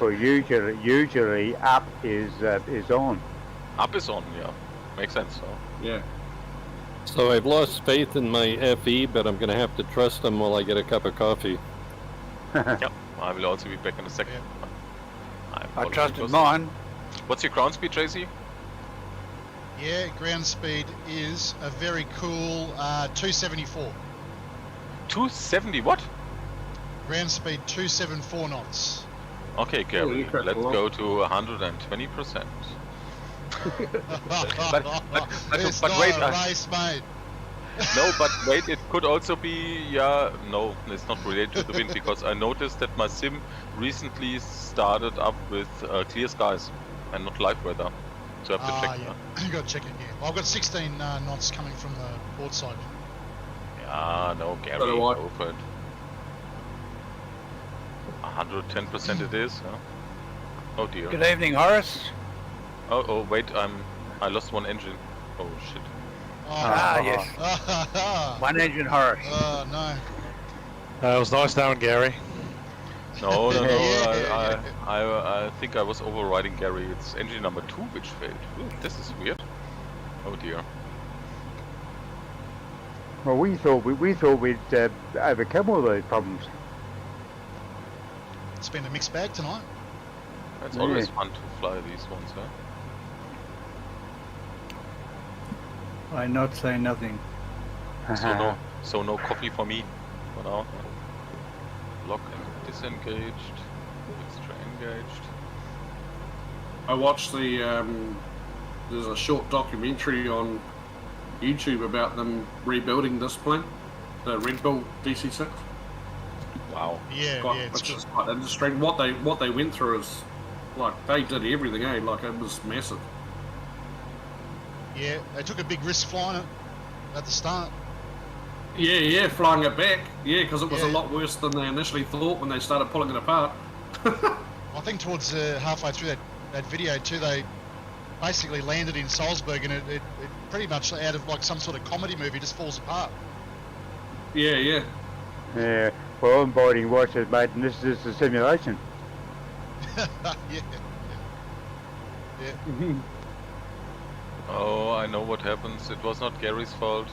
Well, usually up is on. Up is on, yeah. Makes sense. Huh? Yeah. So I've lost faith in my FE, but I'm going to have to trust them while I get a cup of coffee. Yep, I will also be back in a second. I trusted mine. What's your ground speed, Tracy? Yeah, ground speed is a very cool 274. 270 what? Ground speed 274 knots. Okay, Gary, you cracked let's a lot. go to 120%. It's but not wait, a race, mate. no, but wait, it could also be, no, it's not related to the wind, because I noticed that my sim recently started up with clear skies and not live weather. So I have to check. Yeah. You got to check it, yeah. Well, I've got 16 knots coming from the port side. Yeah, no, Gary, So do I. go for it. 110% it is, huh? Oh dear. Good evening, Horace. Oh, wait, I lost one engine. Oh shit. Yes. One engine Horace. Oh, no. It was nice knowing Gary. No, no, no. Yeah. I think I was overriding Gary. It's engine number 2 which failed. Ooh, this is weird. Oh dear. Well, we thought we'd overcome all those problems. It's been a mixed bag tonight. It's always fun to fly these ones, huh? I not say nothing. So no coffee for me for now. Lock and disengaged. Extra engaged. I watched the. There's a short documentary on YouTube about them rebuilding this plane, the RedBull DC6. Wow. Yeah, Which is quite interesting. What they went through is like they did everything, Like it was massive. Yeah, they took a big risk flying it at the start. Yeah, flying it back. Yeah, because it was a lot worse than they initially thought when they started pulling it apart. I think towards halfway through that video too, they basically landed in Salzburg, and it pretty much out of like some sort of comedy movie just falls apart. Yeah. Yeah. Well, I'm biting watches, mate, and this is a simulation. Yeah. Oh, I know what happens. It was not Gary's fault.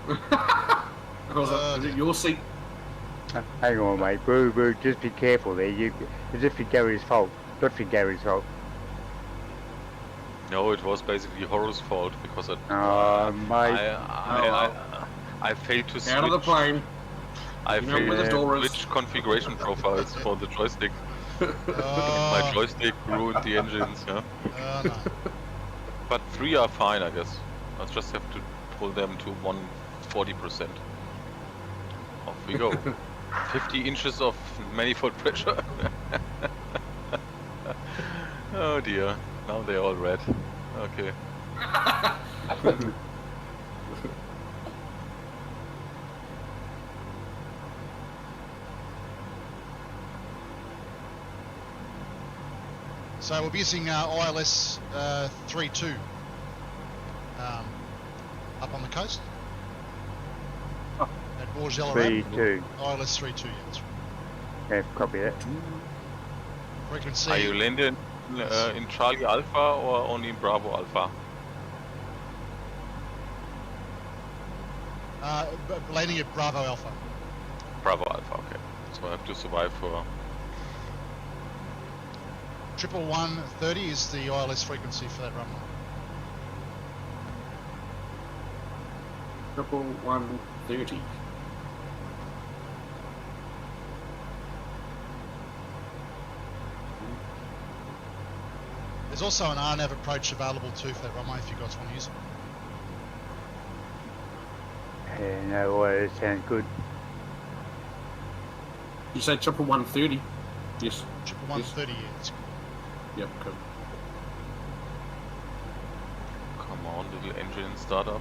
Is it your seat? Hang on, mate. Boo, just be careful there. It's just for Gary's fault, not for Gary's fault. No, it was basically Horror's fault because mate. I failed to switch. Out of the plane. I failed where the to door is. switch configuration profiles for the joystick. My joystick ruined the engines, yeah. No. But 3 are fine, I guess. I just have to pull them to 140%. Off we go. 50 inches of manifold pressure. Oh dear. Now they're all red. Okay. So we'll be using ILS 3.2 up on the coast. At Borgella 3.2. ILS 3.2, yeah, that's right. Yeah, copy that. Frequency. Are you landing in Charlie Alpha or only in Bravo Alpha? Landing at Bravo Alpha. Bravo Alpha, okay. So I have to survive for... 111.30 is the ILS frequency for that runway. 111.30. There's also an RNAV approach available too for that runway if you guys want to use it. Yeah, no way, that sounds good. You said 111.30? Yes. 111.30, yeah. That's good. Yep, cool. Come on, little engine, start up.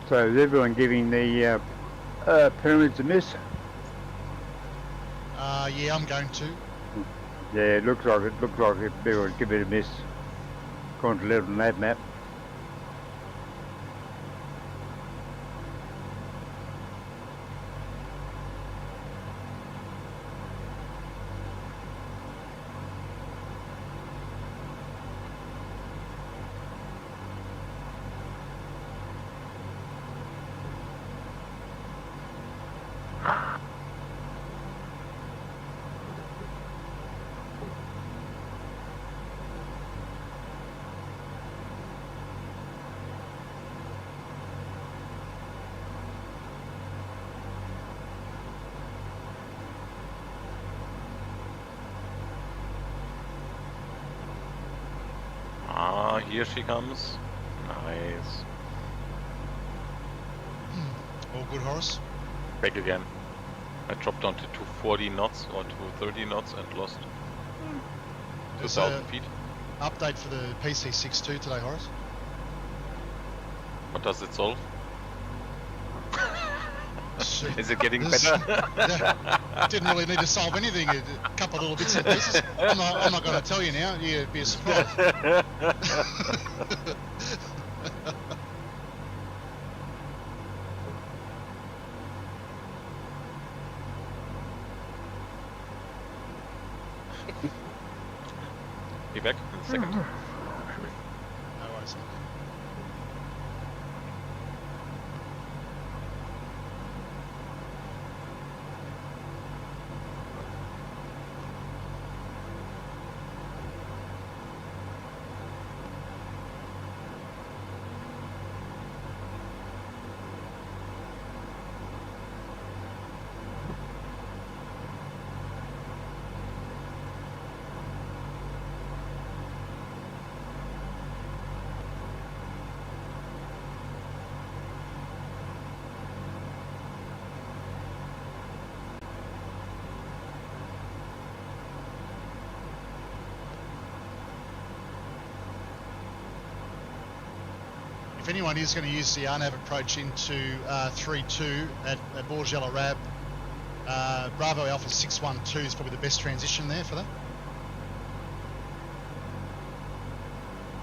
So is everyone giving the pyramids a miss? Yeah, I'm going to. Yeah, it looks like everyone give it a miss. According to the little nav map. Ah, here she comes. Nice. All good, Horace? Back again. I dropped down to 240 knots or 230 knots and lost There's 2,000 feet. Update for the PC6 too today, Horace. What does it solve? Shit. Is it getting This- better? Didn't really need to solve anything. A couple of little bits and pieces. I'm not going to tell you now. Yeah, it'd be a surprise. Be back in a second. No worries. If anyone is going to use the RNAV approach into 3-2 at Borgella Rab, Bravo Alpha 612 is probably the best transition there for that.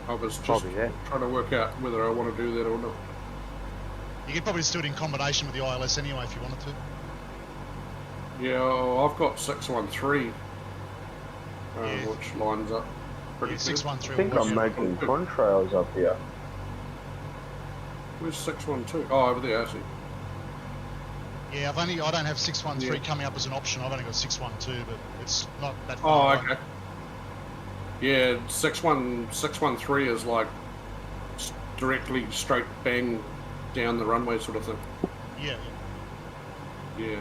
I was just Probably, yeah. trying to work out whether I want to do that or not. You could probably just do it in combination with the ILS anyway if you wanted to. Yeah, I've got 613, which lines up pretty Yeah, good. 613. I think I'm making contrails up here. Where's 612? Oh, over there, I see. Yeah, I don't have 613 Yeah. coming up as an option. I've only got 612, but it's not that Oh, far away. okay. Yeah, 613 is like directly straight bang down the runway sort of thing. Yeah, Yeah.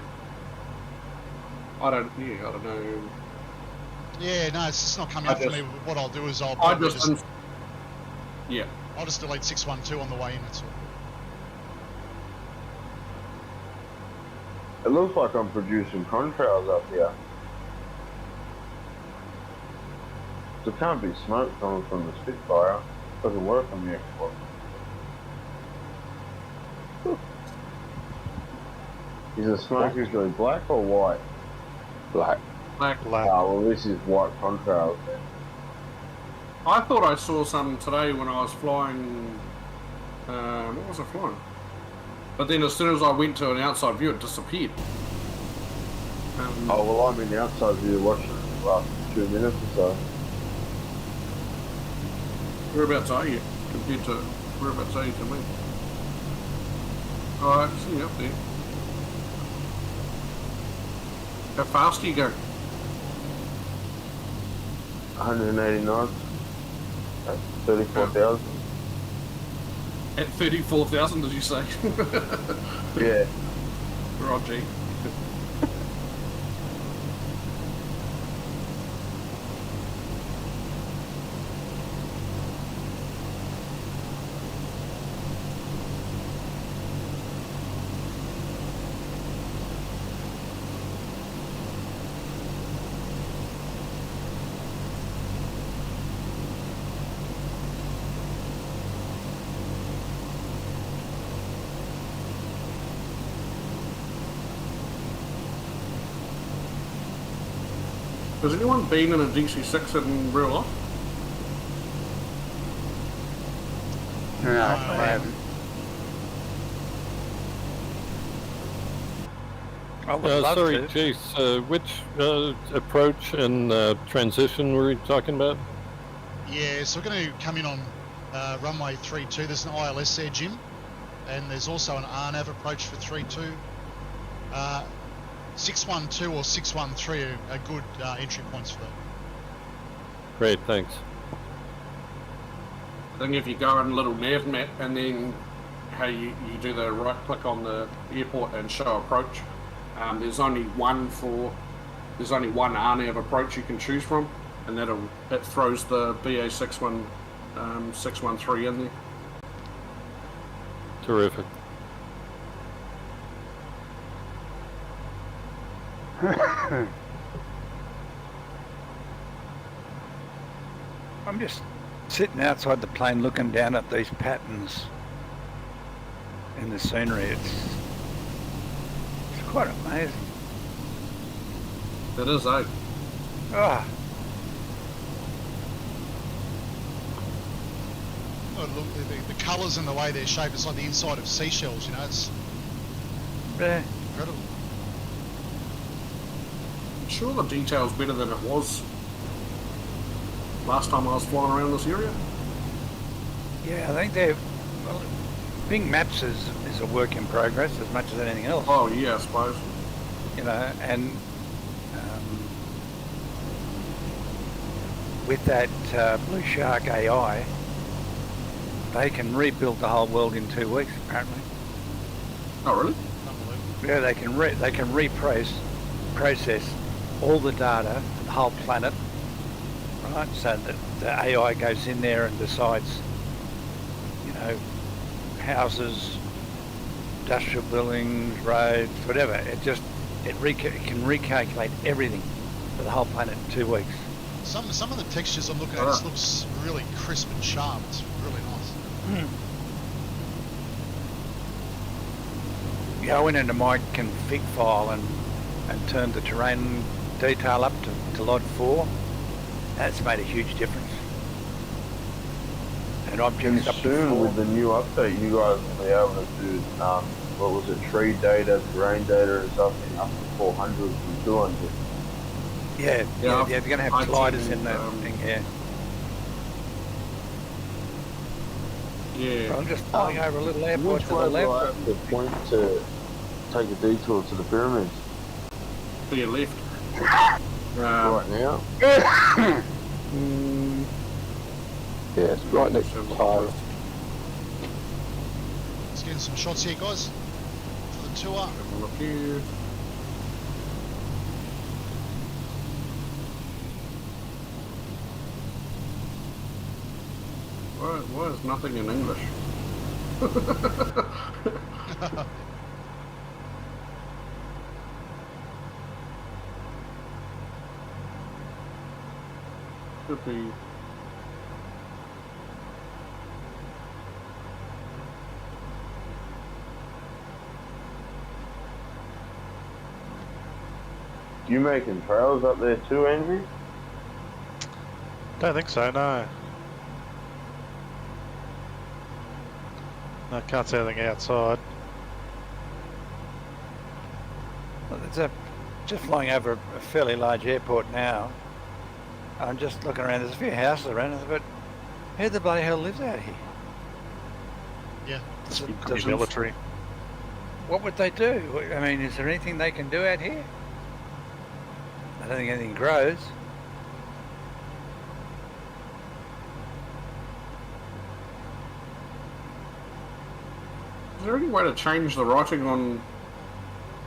I don't know. yeah. No, it's just not coming I up for just- me. What I'll do is I'll I probably just, yeah. I'll just delete 612 on the way in. That's all. It looks like I'm producing contrails up here. There can't be smoke coming from the Spitfire. Doesn't work on the X1. Is the smoke usually black or white? Black. Black. Oh, well, this is white contrails then. I thought I saw some today when I was flying. What was I flying? But then as soon as I went to an outside view, it disappeared. Oh, well, I'm in the outside view watching it the last 2 minutes or so. Whereabouts are you compared to whereabouts are you to me? Oh, I see you up there. How fast are you going? 180 knots. That's 34,000. At 34,000, did you say? Yeah. Roger. Has anyone been in a DC6 in real life? No, I haven't. I would love Sorry, to. Jace, which approach and transition were you talking about? Yeah, so we're going to come in on runway 32. There's an ILS there, Jim, and there's also an RNAV approach for 32. 612 or 613 are good entry points for that. Great, thanks. I think if you go in a little nav map and then how you do the right click on the airport and show approach, there's only one RNAV approach you can choose from, and it throws the BA613 in there. Terrific. I'm just sitting outside the plane looking down at these patterns in the scenery. It's quite amazing. It is, eh? Ah, Oh, look, the colours and the way they're shaped, it's like the inside of seashells, you know, it's yeah. incredible. I'm sure the detail's better than it was last time I was flying around this area. Yeah, I think well, Bing Maps is a work in progress as much as anything else. Oh yeah, I suppose. You know, and with that Blue Shark AI, they can rebuild the whole world in 2 weeks, apparently. Oh really? Yeah, they can process all the data for the whole planet, right? So that the AI goes in there and decides, you know, houses, industrial buildings, roads, whatever. It can recalculate everything for the whole planet in 2 weeks. Some of the textures I'm looking at, this looks really crisp and sharp. It's really nice. Yeah, I went into my config file and turned the terrain detail up to LOD 4. That's made a huge difference. And objects up to soon 4. with the new update, you guys will be able to do, what was it, tree data, terrain data and stuff in up to 400 and 200. Yeah, they're going to have gliders in that thing, yeah. Yeah. So I'm just flying over a little airport Which to way the do I left. have to point to take a detour to the pyramids? To your left. Right now? Yeah, it's right next to the tire. Let's get some shots here, guys, for the tour. Look here. Why is nothing in English? Could be. You making trails up there too, Andrew? Don't think so, no. I can't see anything outside. Well, just flying over a fairly large airport now. I'm just looking around. There's a few houses around, but who the bloody hell lives out here? Yeah. Could be military. What would they do? I mean, is there anything they can do out here? I don't think anything grows. Is there any way to change the writing on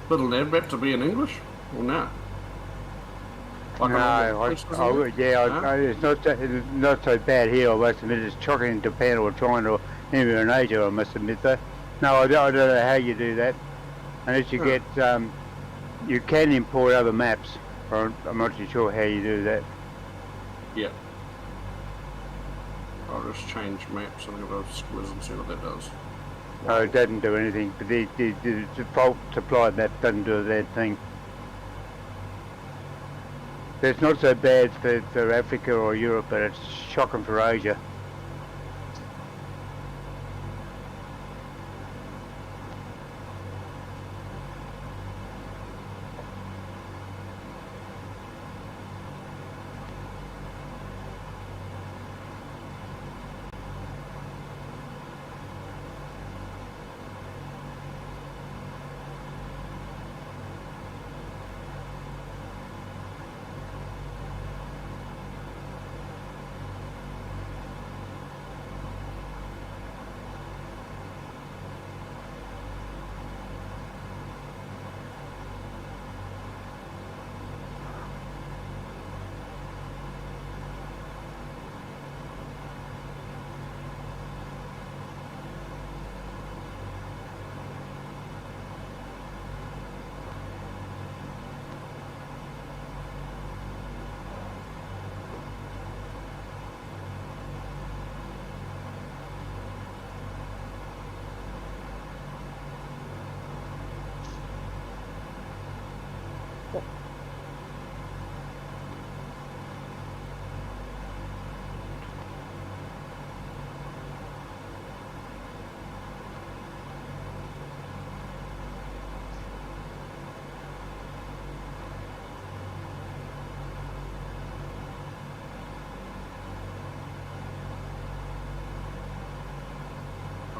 little navmap to be in English or not? Like it's not so bad here. I must admit, it's shocking in Japan or China or anywhere in Asia. I must admit that. No, I don't know how you do that, unless you get you can import other maps. I'm not too sure how you do that. Yeah. I'll just change maps and go to squiz and see what that does. No, it doesn't do anything. But the default supply map doesn't do that thing. It's not so bad for Africa or Europe, but it's shocking for Asia.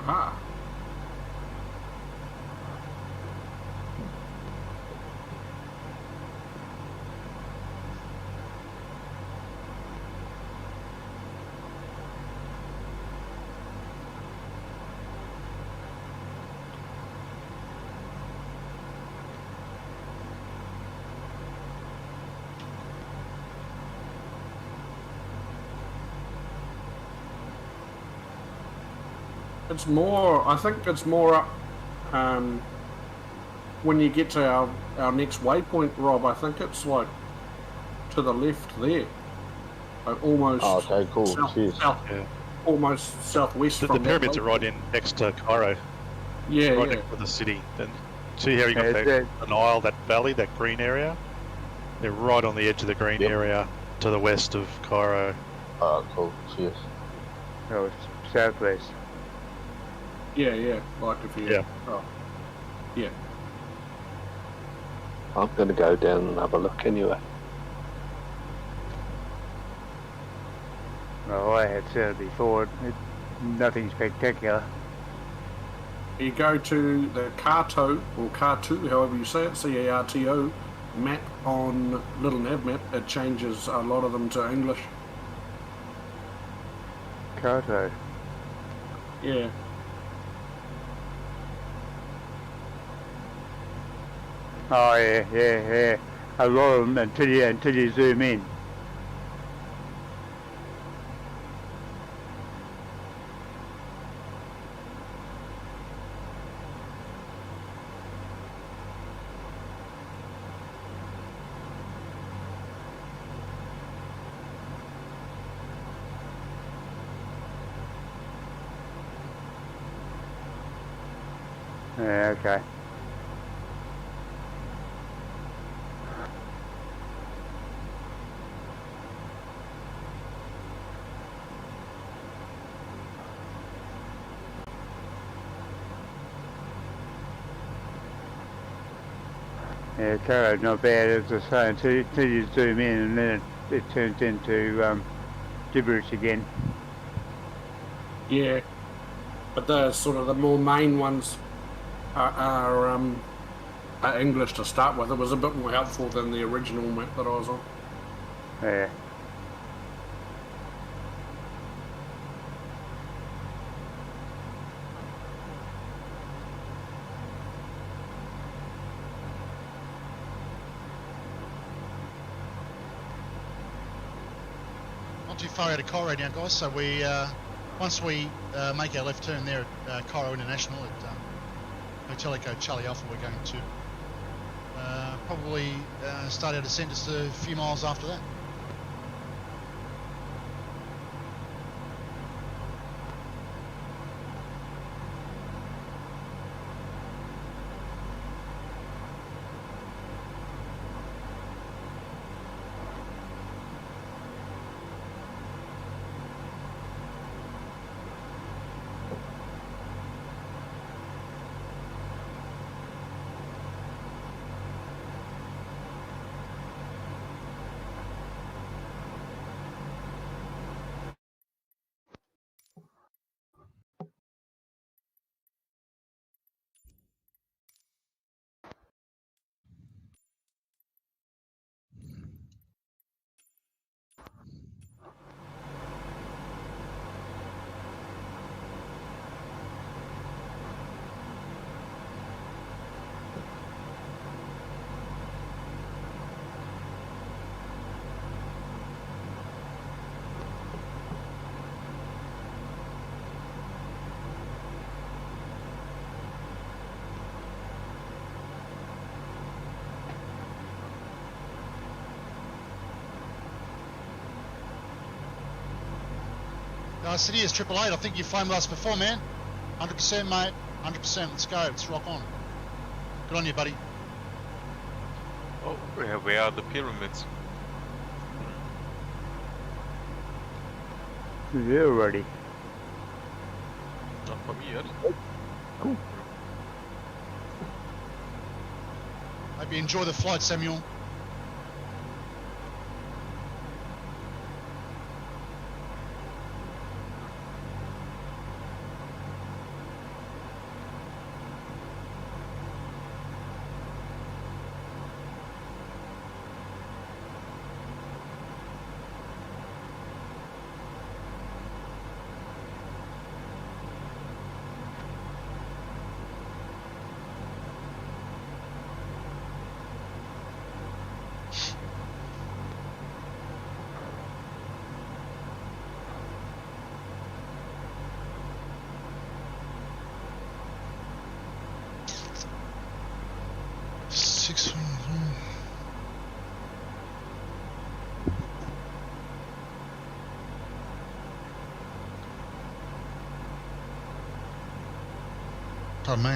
Aha. It's more, I think it's more up when you get to our next waypoint, Rob. I think it's like to the left there. Like almost okay, cool. south, Yeah. almost southwest The from that pyramids are right waypoint. in next to Cairo. Yeah, Right yeah. next to the city. And see how you got Yeah, that Nile, that valley, that green area? They're right on the edge of the green area to the west of Cairo. Cool. Cheers. Oh, it's southwest. Yeah, yeah. Like if you... Yeah. Oh, yeah. I'm going to go down and have a look anyway. Oh, I had said it before. Nothing spectacular. You go to the Carto, or Carto, however you say it, C-A-R-T-O, map on Little Nav Map. It changes a lot of them to English. Carto. Yeah. Oh yeah. A lot of them until you zoom in. Yeah, okay. Yeah, Caro's not bad, as I say, until you zoom in and then it turns into gibberish again. Yeah. But the sort of the more main ones are English to start with. It was a bit more helpful than the original map that I was on. Yeah. Not too far out of Cairo now, guys. So we, once we make our left turn there at Cairo International at Hotel Echo Charlie Alpha, we're going to probably start our descent just a few miles after that. City is 888. I think you've flown with us before, man. 100%, mate. 100%. Let's go. Let's rock on. Good on you, buddy. Oh, where are the pyramids? They're already. Not for me yet. Cool. Hope you enjoy the flight, Samuel. 6. Pardon me.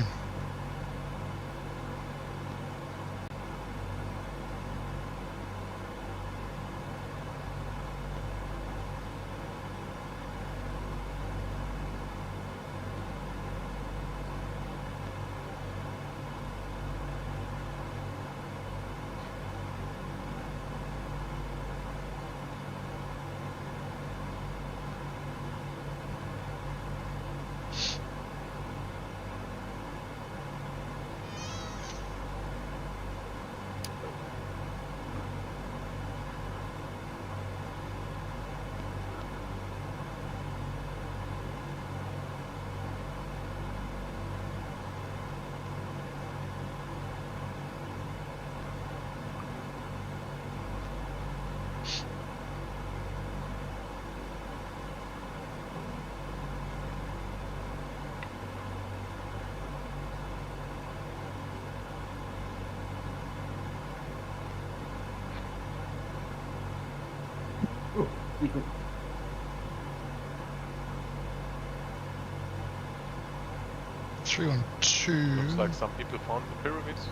Three on two. Looks like some people found the pyramids.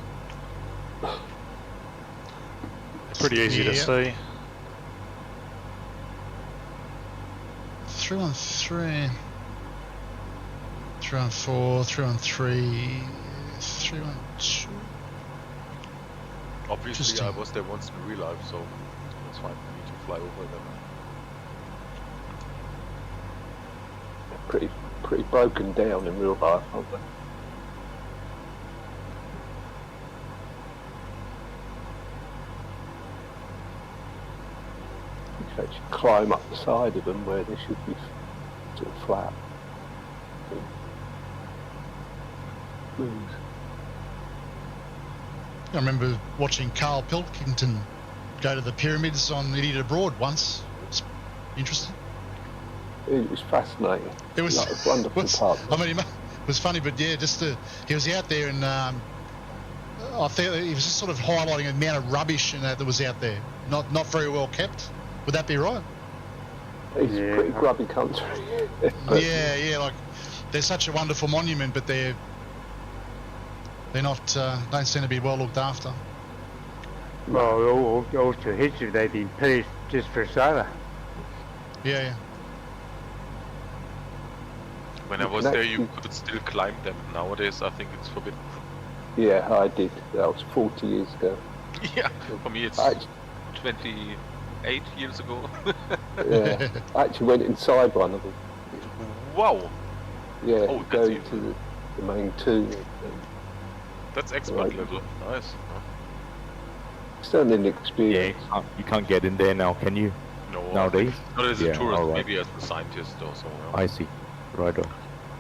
Pretty easy to see. 3 on 3. 3 on 4. 3 on 3. 3 on 2. Obviously, I was there once in real life, so it's fine for me to fly over them. Pretty broken down in real life, aren't they? You can actually climb up the side of them where they should be sort of flat. Smooth. I remember watching Carl Pilkington go to the pyramids on Idiot Abroad once. It was interesting. It was fascinating. It was like a wonderful part. I mean, it was funny, but yeah, he was out there, and I think he was just sort of highlighting the amount of rubbish and that was out there, not very well kept. Would that be right? It's a pretty grubby country. yeah, like they're such a wonderful monument, but they're not don't seem to be well looked after. Well, all through history they've been pillaged just for solar. Yeah. When I was there, you could still climb them. Nowadays, I think it's forbidden. Yeah, I did. That was 40 years ago. Yeah, for me it's 28 years ago. Yeah, I actually went inside one of them. Wow. Yeah, oh, go to the main tomb. That's expert level. Nice. Stunning experience. Yeah, you can't get in there now, can you? No. Nowadays? Not as a tourist, right. maybe as a scientist or so. Yeah. I see. Right on.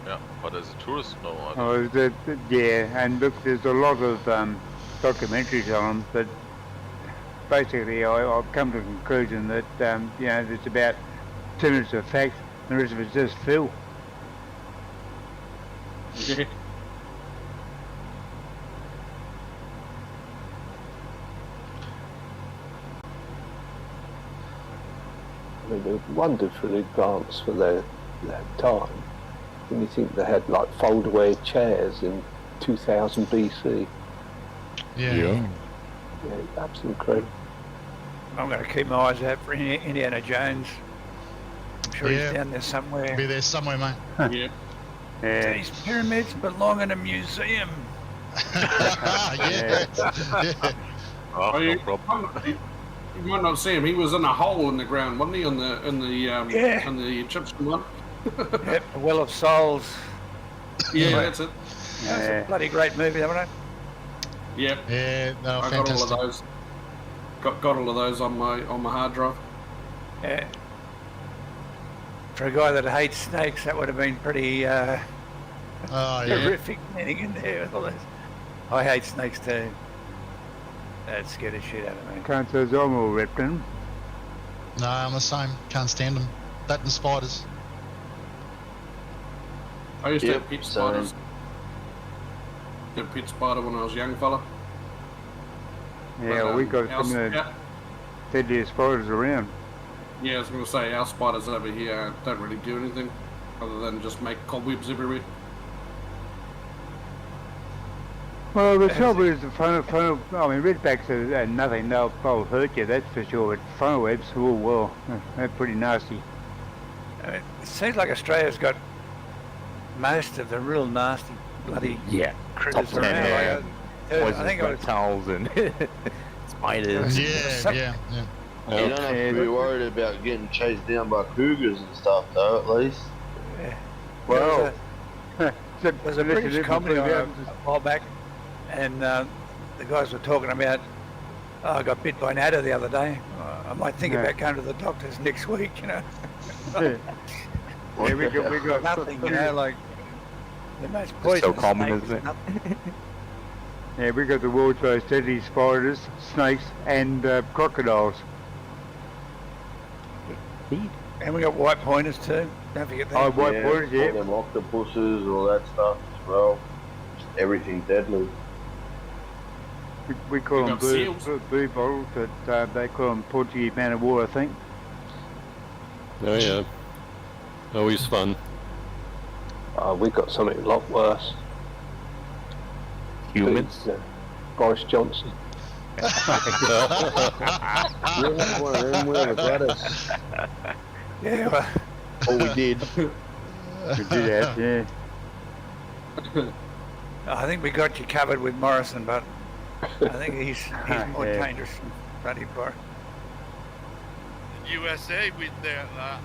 Yeah, but as a tourist, no. I don't. Yeah, and look, there's a lot of documentaries on them, but basically I've come to the conclusion that there's about 2 minutes of facts, and the rest of it's just fill. I mean, they're wonderfully advanced for their time. When you think they had like fold-away chairs in 2000 BC. Yeah, absolutely incredible. I'm going to keep my eyes out for Indiana Jones. I'm sure he's down there somewhere. Be there somewhere, mate. Yeah. These pyramids belong in a museum. yeah. Oh, no problem. You might not see him. He was in a hole in the ground, wasn't he? In the Egyptian one. Yep, the Well of Souls. Yeah, that's it. That's a bloody great movie, haven't I? Yep. Yeah, no, I fantastic. got all of those. Got all of those on my hard drive. Yeah. For a guy that hates snakes, that would have been pretty horrific getting in there with all this. I hate snakes too. That scared the shit out of me. Can't say I'm all reptile. No, I'm the same. Can't stand them. That and spiders. I used to have pet spiders. Did a pet spider when I was a young fella. Yeah, But, we got our- some of the yeah, deadliest spiders around. yeah, I was going to say, our spiders over here don't really do anything other than just make cobwebs everywhere. Well, the trouble is the funnel, I mean, redbacks are nothing, they'll hurt you, that's for sure, but funnel webs, oh well, they're pretty nasty. It seems like Australia's got most of the real nasty bloody critters Top 10, around. yeah. Like, I think it was reptiles and spiders. Yeah. You don't have to be worried about getting chased down by cougars and stuff, though, at least. Yeah. Well, There's a British comedy on a while back, and the guys were talking about, I got bit by an adder the other day. I might think about going to the doctors next week, you know. Yeah, we got nothing, you know, like the most It's poisonous so common, snake isn't it? nothing. Yeah, we got the world's most deadly spiders, snakes, and crocodiles. And we got white pointers too. Don't forget that. Oh, white pointers, yeah. All them octopuses, all that stuff as well. Just everything deadly. We call them got seals. blue bottles, but they call them Portuguese man of war, I think. Oh yeah. Always fun. We got something a lot worse. Humans. Boris Johnson. We had one of them with lettuce. Yeah, well, Oh, we did. We did that, yeah. I think we got you covered with Morrison, but I think he's more Yeah. dangerous than bloody Boris. USA,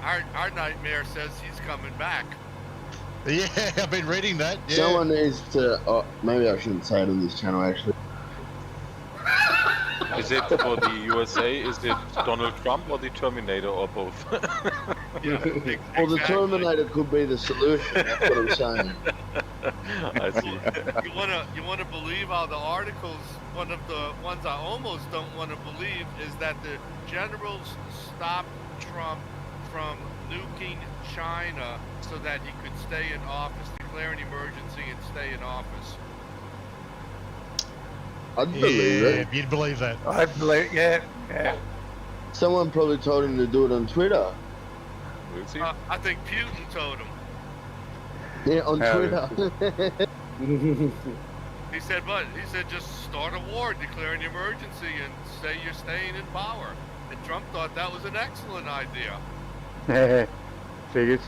our nightmare says he's coming back. Yeah, I've been reading that. Yeah. Someone needs to. Oh, maybe I shouldn't say it on this channel, actually. Is it for the USA? Is it Donald Trump or the Terminator or both? Well, the Terminator could be the solution. That's what I'm saying. I see. You wanna believe how the articles? One of the ones I almost don't want to believe is that the generals stopped Trump from nuking China so that he could stay in office, declare an emergency, and stay in office. I'd believe it. You'd believe that. I believe, yeah. Someone probably told him to do it on Twitter. We'll see. I think Putin told him. Yeah, on Twitter. He said, "What?" He said, "Just start a war, declare an emergency, and say you're staying in power." And Trump thought that was an excellent idea. Figures.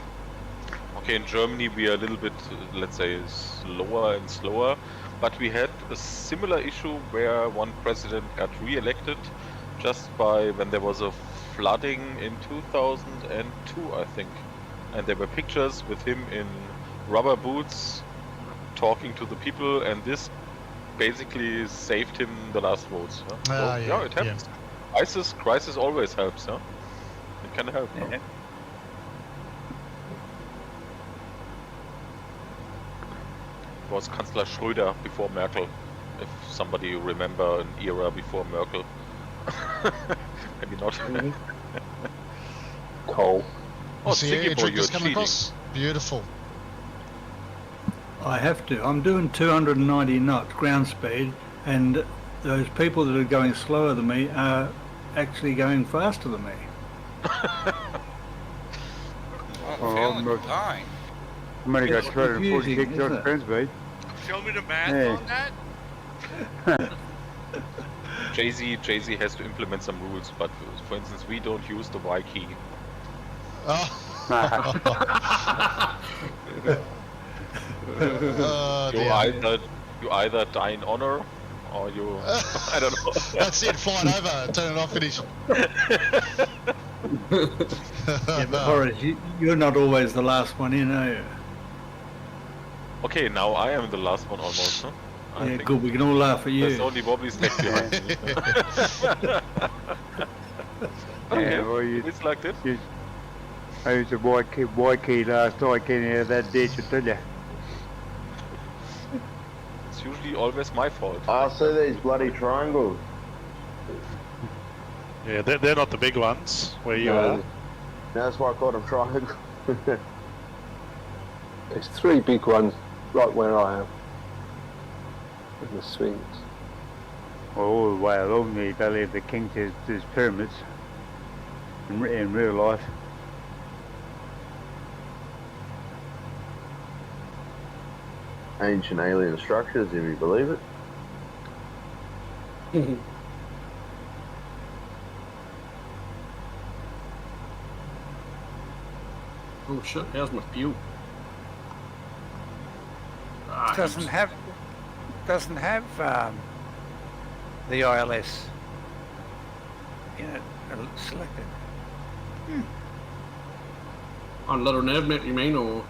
Okay, in Germany we are a little bit, let's say, slower and slower, but we had a similar issue where one president got re-elected just by when there was a flooding in 2002, I think, and there were pictures with him in rubber boots talking to the people, and this basically saved him the last votes. Huh? So, yeah, it helps. Crisis always helps. Huh? It can help. Huh? Yeah. It was Chancellor Schröder before Merkel, if somebody remember an era before Merkel. Maybe not. Coal. Oh, See your Singapore, trick you're just come cheating. across. Beautiful. I have to. I'm doing 290 knots ground speed, and those people that are going slower than me are actually going faster than me. I'm dying. I'm only got It's 246 confusing, on isn't ground speed. Show me the math Yeah. on that. Jay-Z has to implement some rules, but for instance, we don't use the Y key. Oh. Oh, You dear. either die in honor, or you I don't know. That's it, flying over, turn it off, finish. Yeah, but Horace, you're not always the last one in, are you? Okay, now I am the last one almost. Huh? I Yeah, think good. We can all laugh at there's you. only Bobby's neck behind me. Yeah, well, It's like this. I used a white key last night getting out of that ditch, I tell you. It's usually always my fault. I see these bloody triangles. Yeah, they're not the big ones where you are. That's why I called them triangles. There's three big ones right where I am. In the swings. all the way along the belly of the King, there's pyramids in real life. Ancient alien structures, if you believe it. Oh shit, how's my fuel? Doesn't have the ILS selected. On little navnet, you mean, or?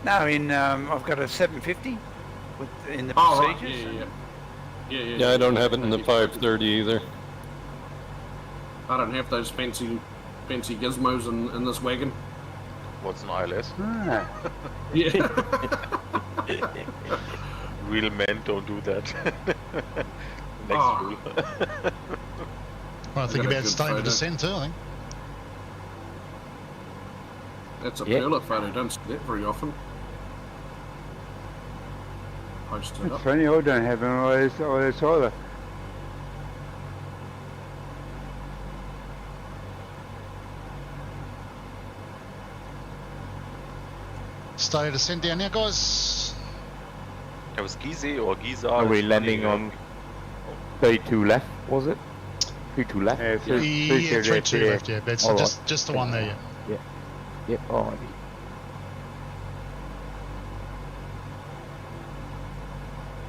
No, I've got a 750 in the Oh, right, procedures. Yeah, I don't have it in the 530 either. I don't have those fancy gizmos in this wagon. What's an ILS? Yeah. Real men don't do that. Next rule. Well, I think about starting to descend too, I think. That's a perler photo, don't see that very often. Post it It's up. funny, I don't have an ILS either. Starting to descend down now, guys. It was Gizeh or Giza. Are we landing on 32 left, was it? 32 left? Yeah, 32 left, yeah. That's just the one there, yeah. Yep, alrighty.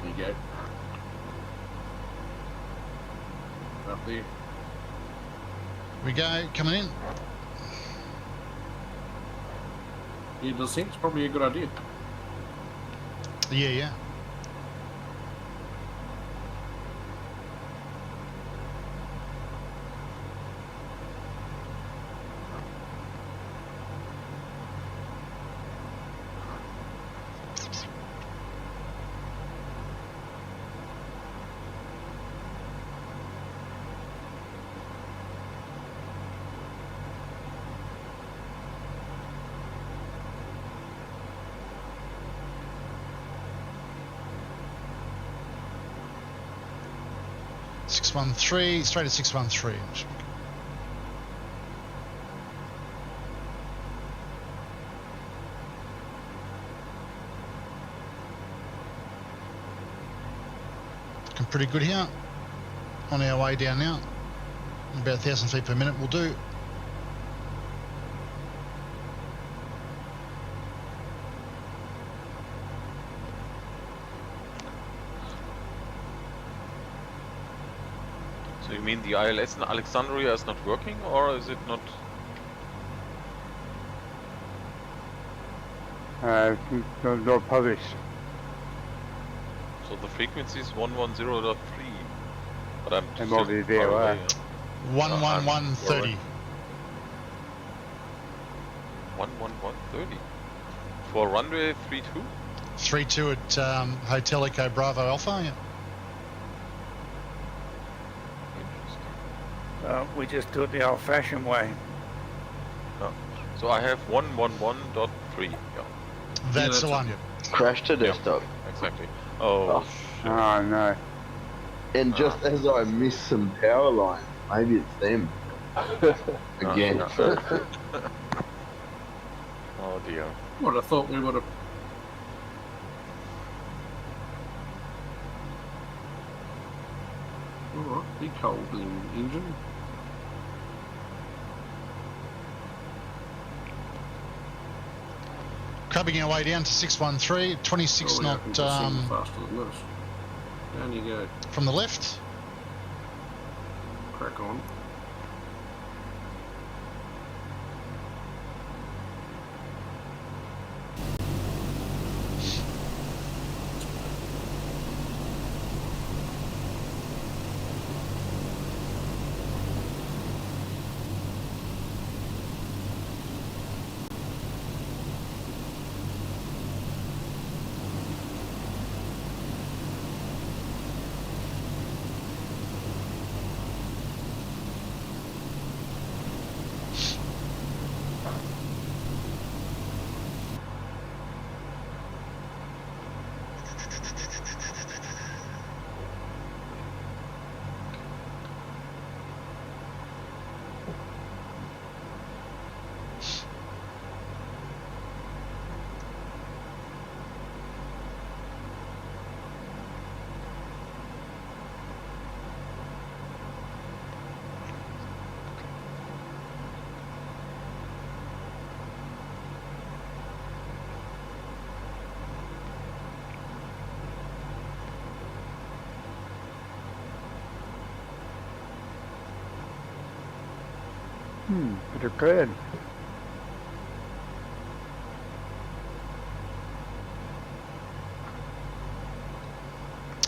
There you go. Up there. We go, coming in. Yeah, descent's probably a good idea. Yeah. .613, straight to 613. Looking pretty good here. On our way down now. About 1,000 feet per minute will do. So you mean the ILS in Alexandria is not working, or is it not? Not published. So the frequency is 110.3, but I'm I'm still already there, far away, 11130. 111.30 for runway 32. 32 at Hotel Echo Bravo Alpha, yeah. We just do it the old-fashioned way. Oh. So I have 111.3. Yeah. That's the one, yeah. Crash to desktop. Exactly. Oh, shit. Oh no. And just as I missed some power lines, maybe it's them. Again. Oh dear. Would have thought we would have. Alright, big cold engine. Crabbing our way down to 613, 26 knot faster than this. Down you go. from the left. Crack on. Bit of cloud.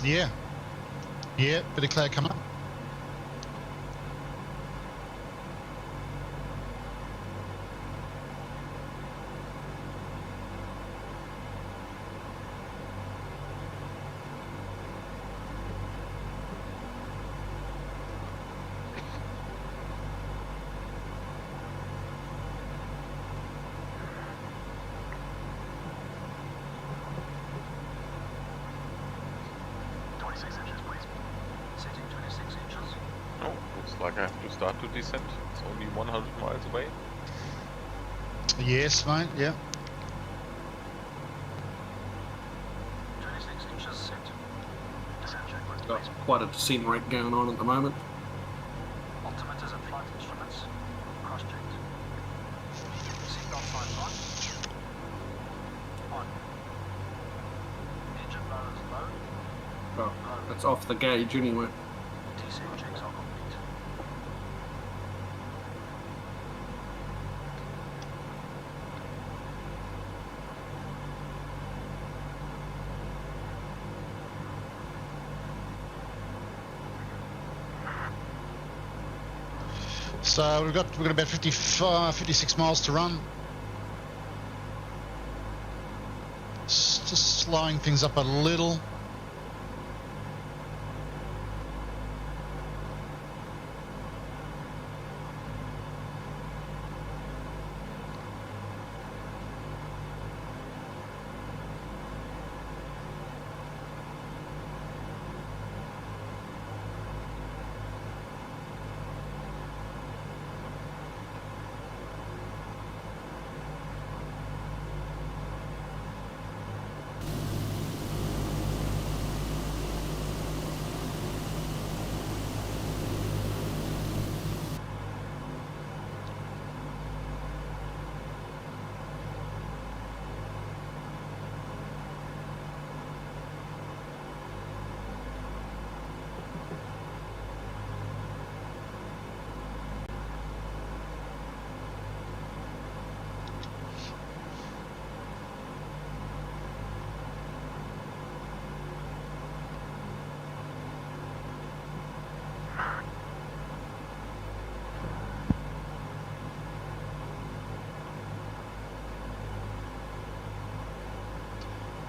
Yeah. Yeah, bit of cloud coming up. Oh, looks like I have to start to descend. It's only 100 miles away. Yes, mate, yeah. 26 inches set. Descent check, please. Got quite a descent rate going on at the moment. Altimeters and flight instruments. Cross-checked. Seatbelt signs on. On. Engine blowers low. Oh, it's off the gauge anyway. TCM checks are complete. So we've got about 56 miles to run. Just slowing things up a little.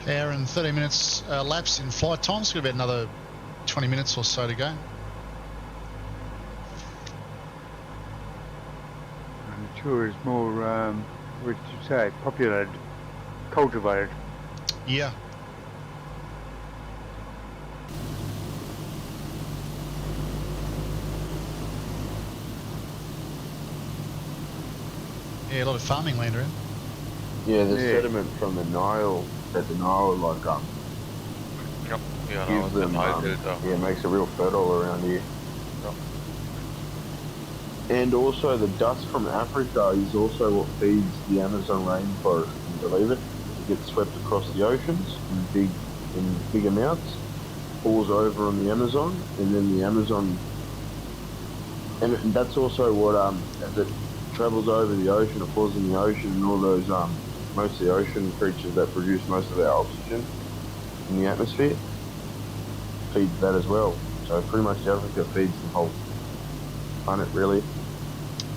Hour and 30 minutes lapse in flight time. So we've got about another 20 minutes or so to go. I'm sure it's more, what did you say, populated, cultivated. Yeah. Yeah, a lot of farming land around. Yeah, the sediment from the Nile, that the Nile like Yep. Yeah, gives them, yeah, makes it real fertile around here. Yep. And also the dust from Africa is also what feeds the Amazon rainforest. Can you believe it? It gets swept across the oceans in big amounts, falls over on the Amazon, and then the Amazon, and that's also what as it travels over the ocean, it falls in the ocean, and all those most of the ocean creatures that produce most of our oxygen in the atmosphere feeds that as well. So pretty much Africa feeds the whole planet, really.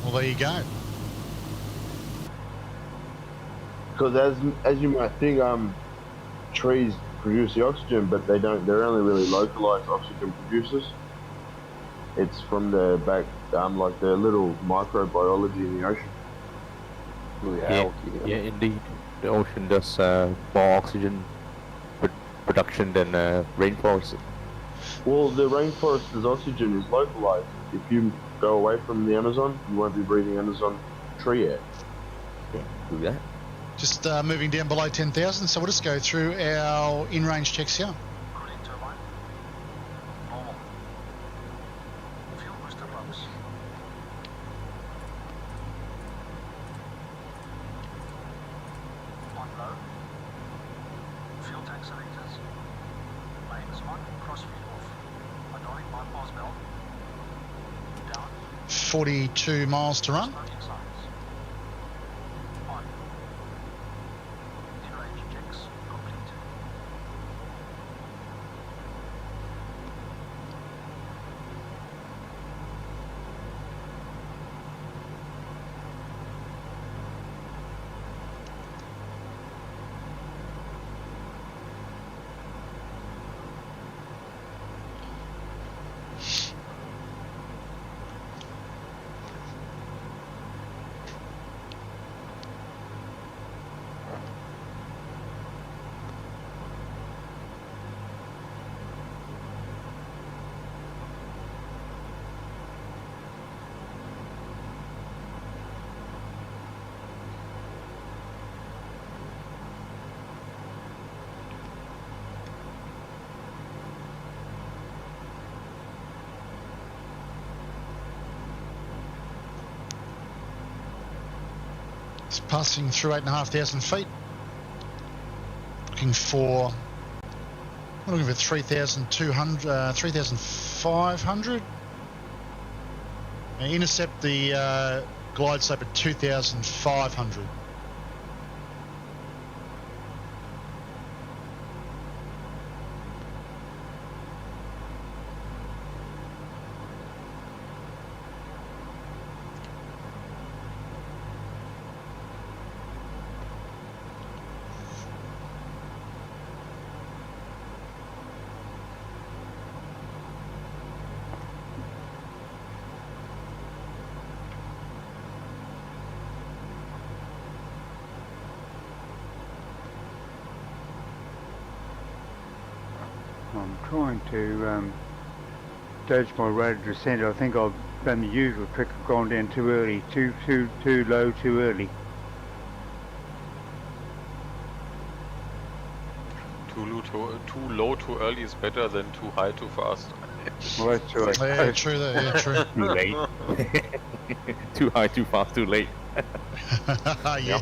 Well, there you go. Because as you might think, trees produce the oxygen, but they don't. They're only really localized oxygen producers. It's from the back, like the little microbiology in the ocean. Yeah, indeed. The ocean does more oxygen production than rainforest. Well, the rainforest's oxygen is localized. If you go away from the Amazon, you won't be breathing Amazon tree air. Yeah, do that. Just moving down below 10,000, so we'll just go through our in-range checks here. Cooling turbine. Normal. Fuel booster pumps. On low. Fuel tank selectors. Mains on. Crossfeed off. Hydraulic bypass belt. Down. 42 miles to run. It's passing through 8,500 feet. Looking for 3,200, 3,500. Intercept the glide slope at 2,500. I'm trying to dodge my rate of descent. I think I've done the usual trick of gone down too early, too low, too early. Too low too early is better than too high too fast. Well, that's true. Yeah, true that. Yeah, true. Too late. Too high, too fast, too late. Yeah.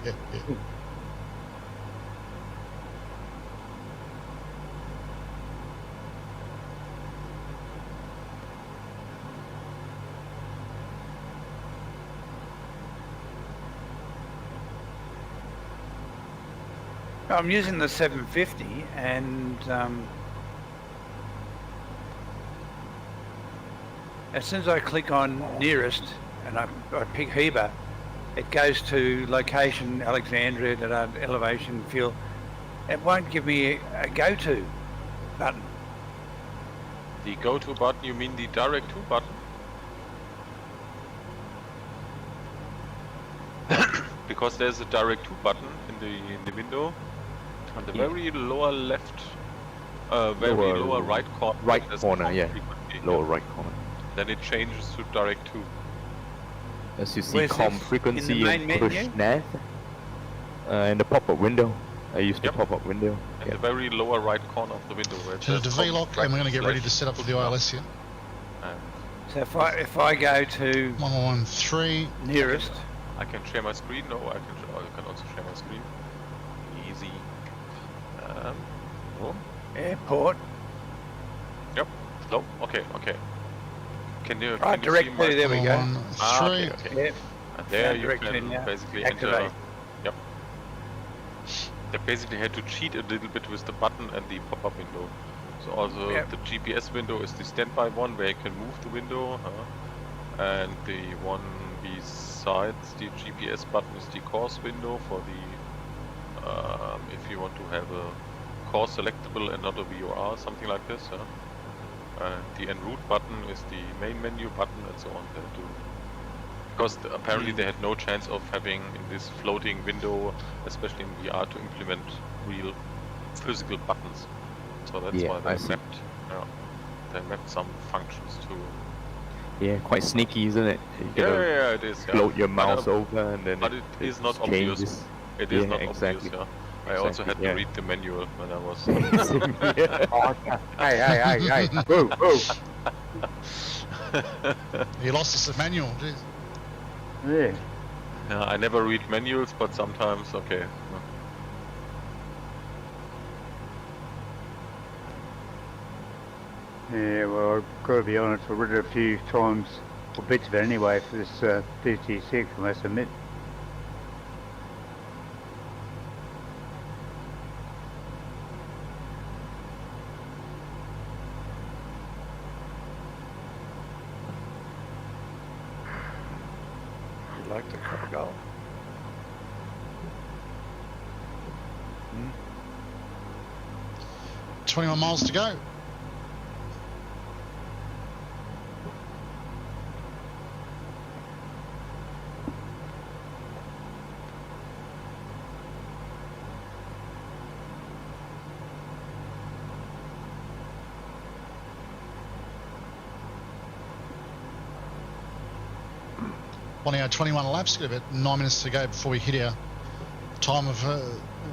I'm using the 750 and as soon as I click on nearest and I pick Heber, it goes to location Alexandria at an elevation field. It won't give me a go-to button. The go-to button, you mean the direct to button? Because there's a direct to button in the window on the very lower left, lower right corner. Right corner, yeah. Lower right corner. Then it changes to direct to. As you see, Where's com this? frequency In the and main push menu? nav. In the pop-up window. I used the pop-up window. In the very lower right corner of the window. Where it Turn says to VLOC, and we're going to get ready to slash- set up with the ILS here. So if I go to 1113 nearest, I can share my screen. No, I can also share my screen. Easy. airport, Yep. No. Okay. Can you? right, can you see direct my to, there we go. 113. Okay. Yep. And there you direct can in, yeah. basically Activate. enter. Yep. They basically had to cheat a little bit with the button and the pop-up window. So also Yep. the GPS window is the standby one where you can move the window, and the one besides the GPS button is the course window for the if you want to have a course selectable and not a VOR, something like this. The en route button is the main menu button and so on. Because apparently they had no chance of having in this floating window, especially in VR, to implement real physical buttons. So that's Yeah, why I they see. they mapped some functions to. Yeah, quite sneaky, isn't it? You Yeah, gotta it is. Yeah. float your But, mouse over and then but it is not obvious. changes. It is Yeah, not exactly. obvious. Yeah. I also had Exactly, yeah. to read the manual when I was. Hey! Whoa! You lost us the manual, jeez. Yeah. Yeah, I never read manuals, but sometimes okay. Yeah, well, I've got to be honest, I've read it a few times, or bits of it anyway, for this DC6, I must admit. You like the crocodile? 21 miles to go. One hour 21 laps, got about 9 minutes to go before we hit our time of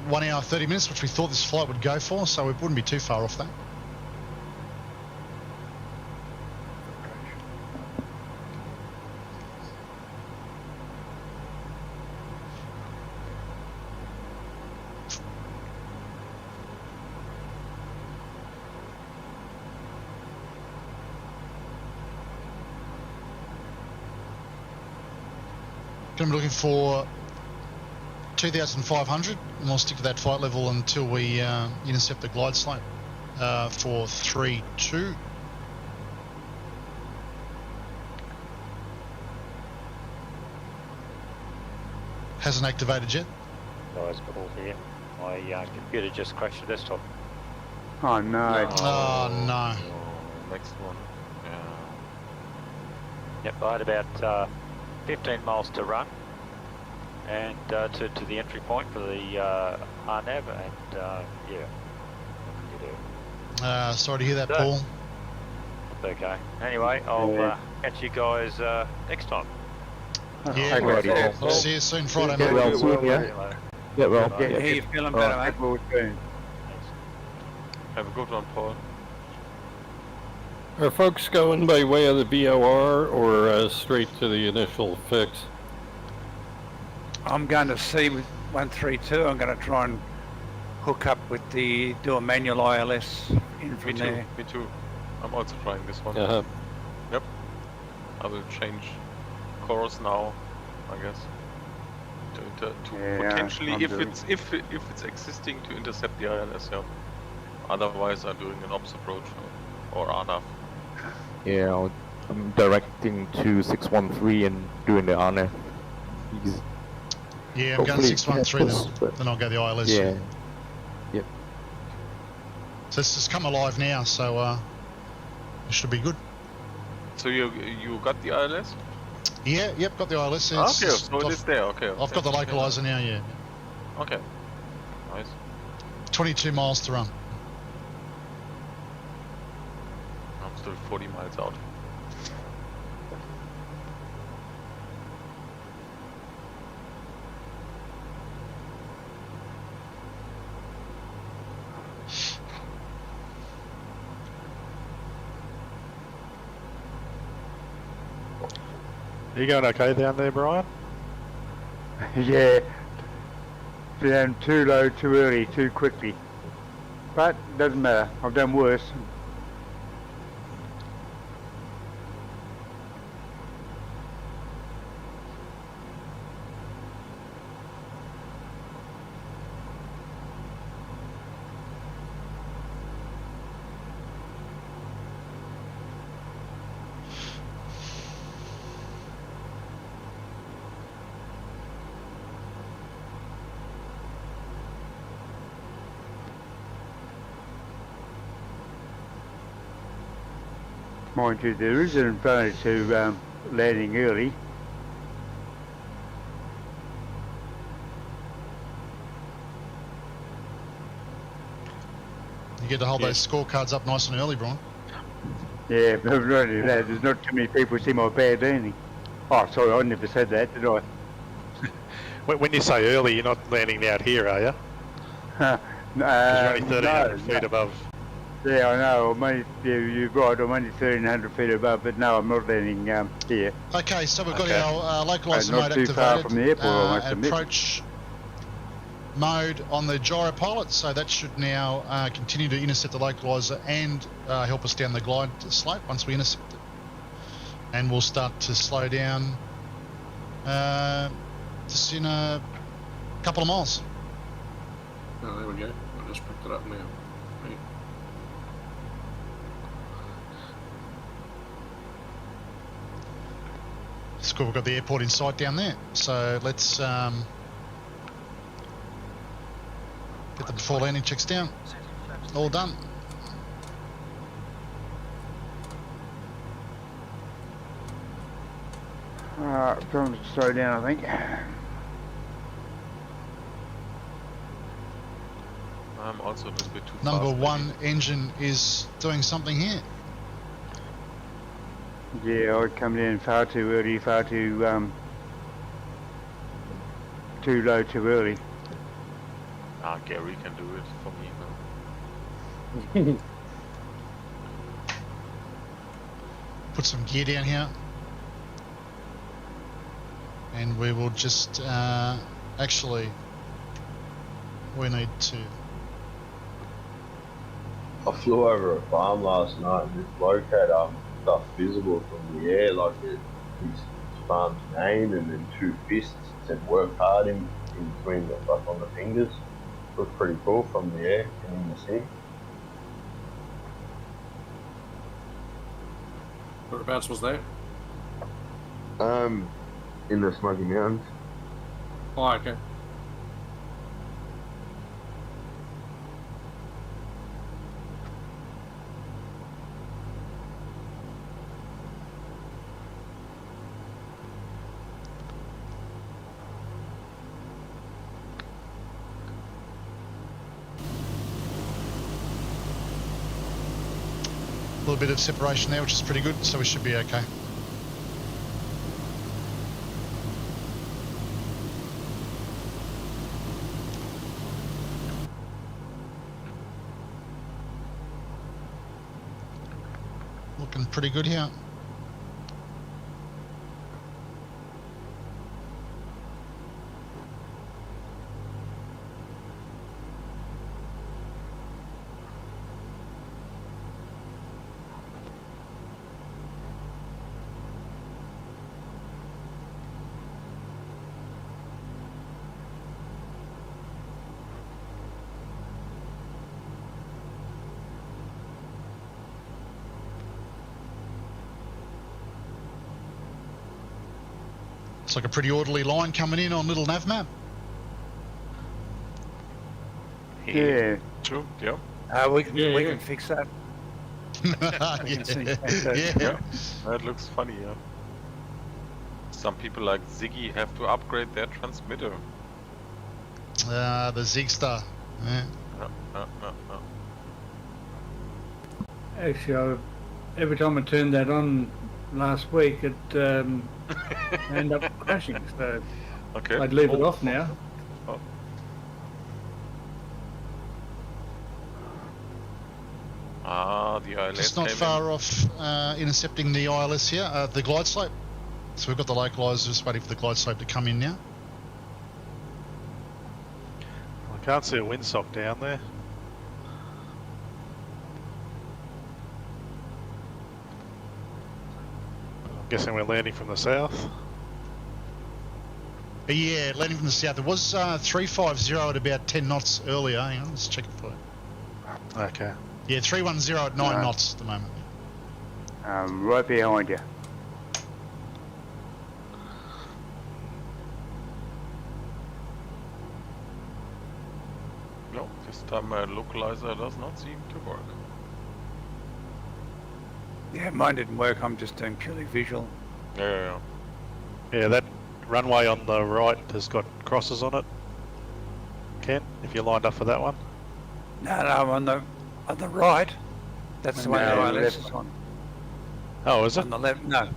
1 hour 30 minutes, which we thought this flight would go for, so we wouldn't be too far off that. Going to be looking for 2,500, and we'll stick to that flight level until we intercept the glide slope for 3-2. Hasn't activated yet. Guys, got all here. My computer just crashed the desktop. Oh no. Oh no. Next one. Yeah. Yep, I had about 15 miles to run, and to the entry point for the RNAV, and yeah. What can you do? Sorry to hear that, So, Paul. It's okay. Anyway, I'll catch you guys next time. Yeah, Paul. see you soon Friday, Get mate. well soon, yeah. Get well. Yeah, How you feeling better, mate? Have a good one, Paul. Are folks going by way of the VOR or straight to the initial fix? I'm going to C132. I'm going to try and hook up with do a manual ILS in from Me there. too. I'm also trying this one. Uh-huh. Yep. I will change course now, I guess. To potentially, if it's existing, to intercept the ILS. Yeah. Otherwise, I'm doing an ops approach or RNAV. Yeah, I'm directing to 613 and doing the honor. Yeah, I'm going 613, then I'll go the ILS. Yeah. Yep. So it's just come alive now, so it should be good. So you got the ILS? Yeah, yep, got the ILS. Okay, so it is there. Okay. I've got the localizer now. Yeah. Okay. Nice. 22 miles to run. I'm still 40 miles out. Are you going okay down there, Brian? Yeah. Down too low, too early, too quickly. But doesn't matter. I've done worse. Mind you, there is an advantage to landing early. You get to hold those scorecards up nice and early, Brian. Yeah, but not only that, there's not too many people see my bad landing. Oh, sorry, I never said that, did I? When you say early, you're not landing out here, are you? Because you're only 1,300 feet above. Yeah, I know. You're right. I'm only 1,300 feet above, but no, I'm not landing here. Okay, so we've got our localizer Not mode too activated. far from the airport, I must admit. Approach mode on the gyro pilot, so that should now continue to intercept the localizer and help us down the glide slope once we intercept it. And we'll start to slow down just in a couple of miles. Oh, there we go. I just picked it up now. Right. It's cool, we've got the airport in sight down there. So let's get the before landing checks down. All done. Time to slow down, I think. I'm also a little bit too Number fast. one engine is doing something here. Yeah, I'd come down far too early, far too low, too early. Gary can do it for me now. Put some gear down here. And we will just, actually, we need to... I flew over a farm last night and this bloke had stuff visible from the air, like his palms name and then 2 fists. It said work hard in between like on the fingers. Looked pretty cool from the air and in the sim. Whereabouts was that? In the Smoky Mountains. Oh, okay. A little bit of separation there, which is pretty good, so we should be okay. Looking pretty good here. It's like a pretty orderly line coming in on little nav map. Yeah. True. Yeah. We can fix that. Yeah. That looks funny. Yeah. Some people like Ziggy have to upgrade their transmitter. The Zigstar. Yeah. Actually, every time I turned that on last week, it ended up crashing. So Okay. I'd leave it off now. Oh. Ah, the ILS Just not came far off intercepting the ILS here, the glide slope. So we've got the localizer just waiting for the glide slope to come in now. I can't see a windsock down there. I'm guessing we're landing from the south. Yeah, landing from the south. It was 350 at about 10 knots earlier. Hang on, let's check it for you. Okay. Yeah, 310 at 9 knots at the moment. Right behind you. No, this time my localizer does not seem to work. Yeah, mine didn't work. I'm just doing purely visual. Yeah. Yeah, that runway on the right has got crosses on it. Ken, if you're lined up for that one. No, on the right. That's the one No, the ILS left. is on. Oh, is it? On the left, no.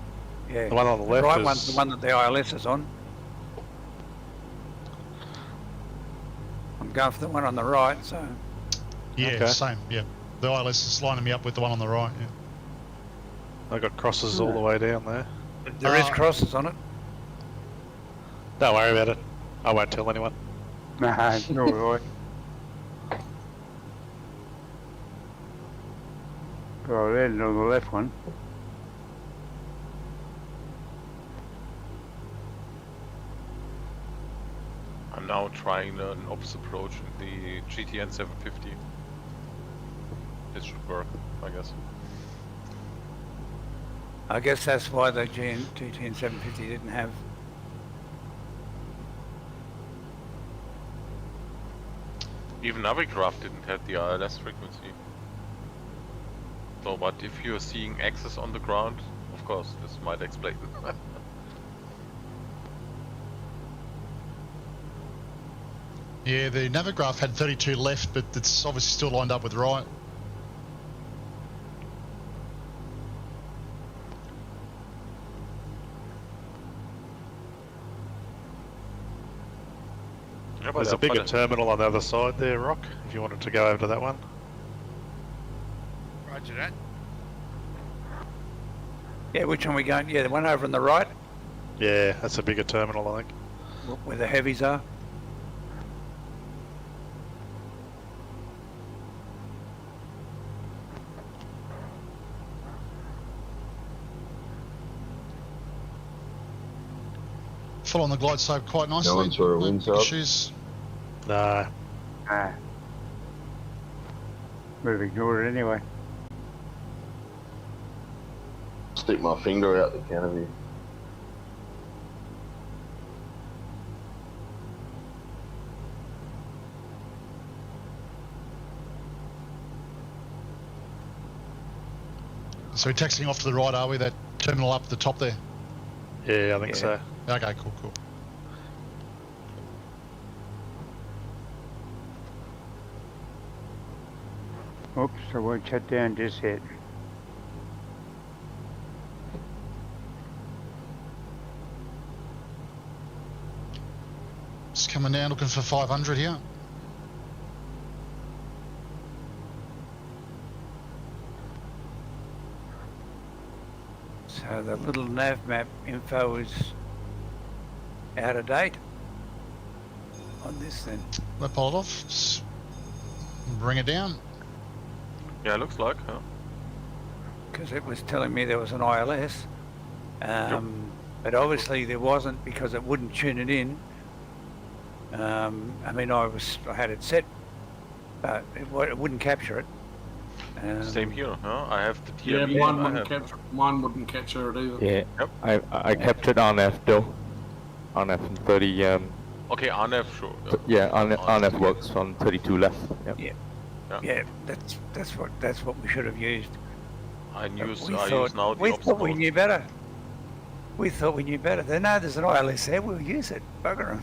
Yeah. The one on the left right is... one's the one that the ILS is on. I'm going for the one on the right, so... Yeah, Okay. same, yeah. The ILS is lining me up with the one on the right, yeah. They got crosses all the way down there. There is crosses on it. Don't worry about it. I won't tell anyone. Nah, it's all right. Oh, there's on the left one. I'm now trying an ops approach with the GTN 750. This should work, I guess. I guess that's why the GTN 750 didn't have... Even Navicraft didn't have the ILS frequency. So, but if you're seeing X's on the ground, of course, this might explain. Yeah, the Navigraph had 32 left, but it's obviously still lined up with right. Yeah, There's a bigger terminal on the other side there, Rock, if you wanted to go over to that one. Roger that. Yeah, which one we going? Yeah, the one over on the right, Yeah, that's a bigger terminal, I think. where the heavies are. following the glide slope quite nicely. one saw a No wind big up? issues. Nah. Ah. Would have ignored it anyway. Stick my finger out the canopy. So we're texting off to the right, are we? That terminal up at the top there? Yeah, I think so. Okay, cool, cool. Oops, I won't shut down just yet. Just coming down looking for 500 here. So the little nav map info is out of date on this then. Let pull it off. Just bring it down. Yeah, looks like, huh? Because it was telling me there was an ILS, but obviously there wasn't because it wouldn't tune it in. I mean, I had it set, but it wouldn't capture it. Same here, huh? I have the Yeah, TME. mine wouldn't capture it either. Yeah, Yep. I captured RNF though. RNF on 30. Okay, RNF, sure. Yeah, RNF works on 32 left. Yep. Yeah, that's what we should have used. I use We now the thought obstacle. we knew better. We thought we knew better. They know there's an ILS there. We'll use it. Bugger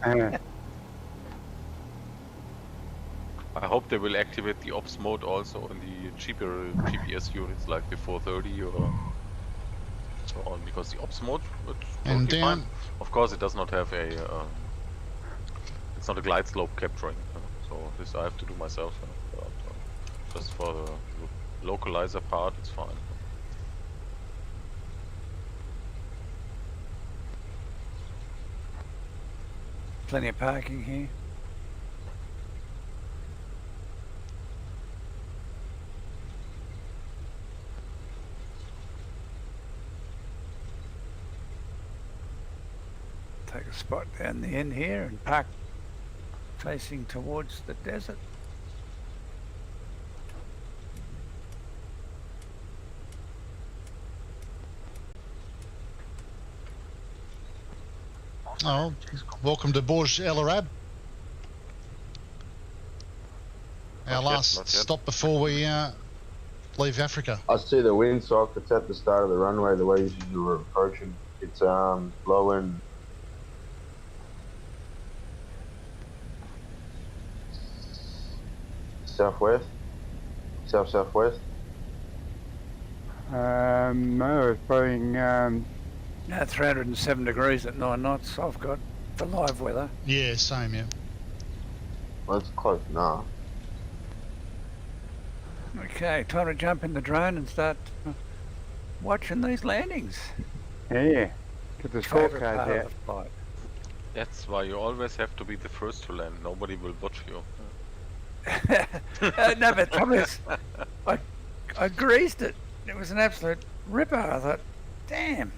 them. I hope they will activate the ops mode also in the cheaper GPS units like the 430 or so on, because the ops mode would And be down. fine. Of course, it does not have a. It's not a glide slope capturing, so this I have to do myself. But, just for the localizer part, it's fine. Plenty of parking here. Take a spot down the end here and park facing towards the desert. Oh, welcome to Borj El Arab. Our last stop before we leave Africa. I see the windsock. It's at the start of the runway. The way you were approaching, it's blowing. Southwest, southwest. No, it's blowing. Now 307 degrees at 9 knots. I've got the live weather. Yeah, same, yeah. Well, it's close enough. Okay, time to jump in the drone and start watching these landings. Yeah, get the Favourite scorecard part of out. the flight. That's why you always have to be the first to land. Nobody will watch you. No, but the trouble is, I greased it. It was an absolute ripper. I thought, damn.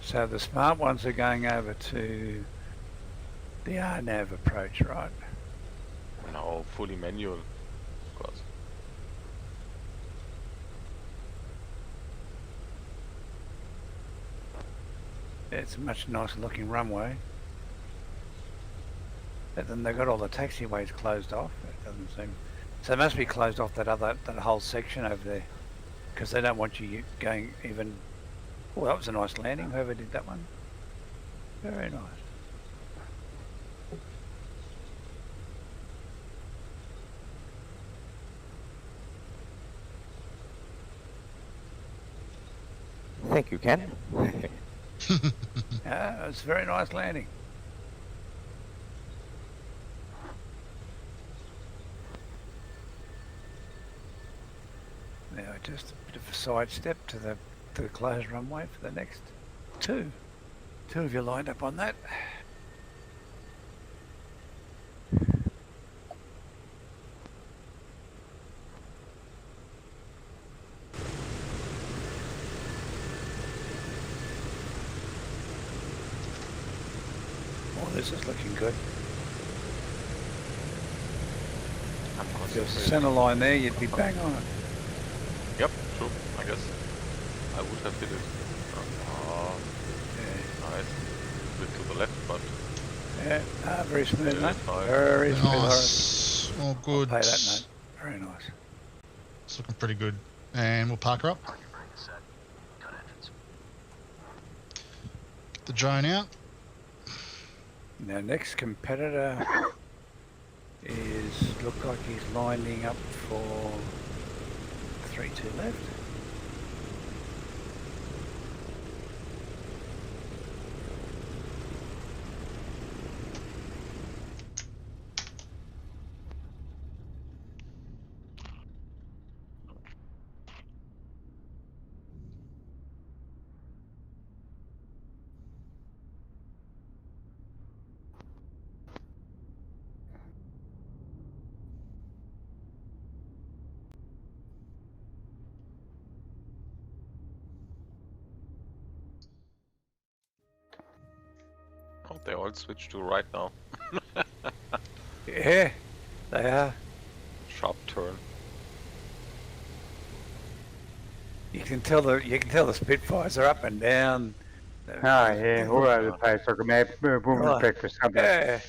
So the smart ones are going over to the RNAV approach, right? No, fully manual, of course. It's a much nicer looking runway. But then they've got all the taxiways closed off. It doesn't seem. So they must be closed off that whole section over there, because they don't want you going even. Well, that was a nice landing. Whoever did that one, very nice. Thank you, Ken. Yeah, it was a very nice landing. Now just a bit of a side step to the closed runway for the next two. Two of you lined up on that. Oh, this is looking good. If there was a centre line there, you'd be bang on it. Yep, true. I guess I would have hit it. Nice. A bit to the left, but Yeah, very smooth, Yeah, mate. fine. Very smooth. Nice. All good. I'll pay that, mate. Very nice. It's looking pretty good. And we'll park her up. Parking brake set. Cut engines. Get the drone out. Now, next competitor is look like he's lining up for 3-2 left. oh, they all switch to right now. Yeah, they are. Sharp turn. You can tell the Spitfires are up and down. Oh yeah, all over the place like a map. Woman's breakfast. Yeah.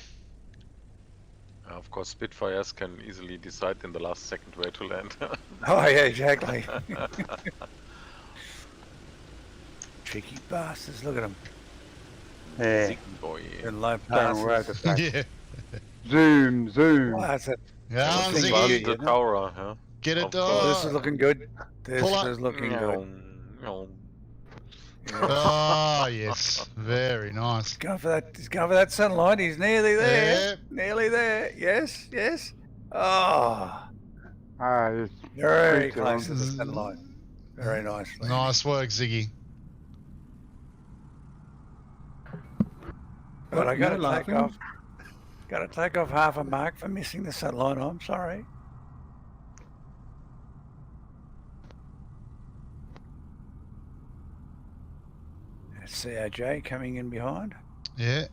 Of course, Spitfires can easily decide in the last second where to land. Oh yeah, exactly. Cheeky bastards! Look at them. Yeah. Zig boy. In low Don't worry passes. about that. Yeah. Zoom, zoom. Wow, that's it. Yeah, That's the thing Ziggy. you the know. tower, huh? Get it Of done. Oh, this is looking good. This Pull up. is looking good. Oh, yes. Very nice. He's going for that. He's going for that sunlight. He's nearly there. Yeah. Nearly there. Yes. Yes. Oh, Ah, this very creature close to on- the sunlight. Very nicely. Nice work, Ziggy. But I got to No take laughing. off. Got to take off half a mark for missing the sunlight. I'm sorry. That's CRJ coming in behind. Yeah.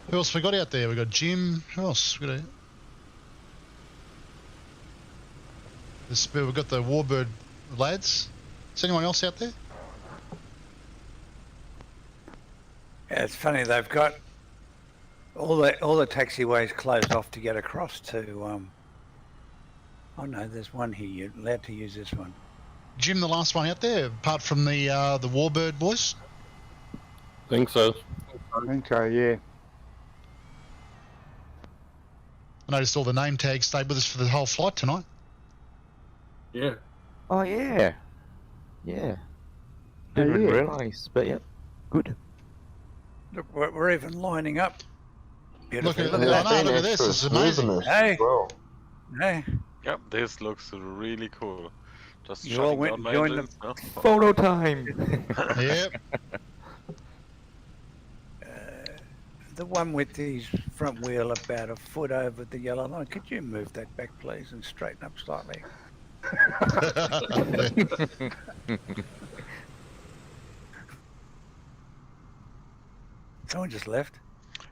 Who else we got out there? We got Jim. Who else? We got we've got the Warbird lads. Is anyone else out there? Yeah, it's funny. They've got all the taxiways closed off to get across to. Oh no, there's one here. You're allowed to use this one. Jim, the last one out there, apart from the Warbird boys. Think so. I think so, yeah. I noticed all the name tags stayed with us for the whole flight tonight. Yeah. Oh yeah. Yeah. Oh, Didn't yeah. realise, but yeah. Good. Look, we're even lining up. Look at, Beautifully. look Look at at this. This is amazing. Hey. Hey, Yep, this looks really cool. Just You all shutting went down and my joined engines. No? Photo time. Yep. the one with the front wheel about a foot over the yellow line. Could you move that back, please, and straighten up slightly? Someone just left.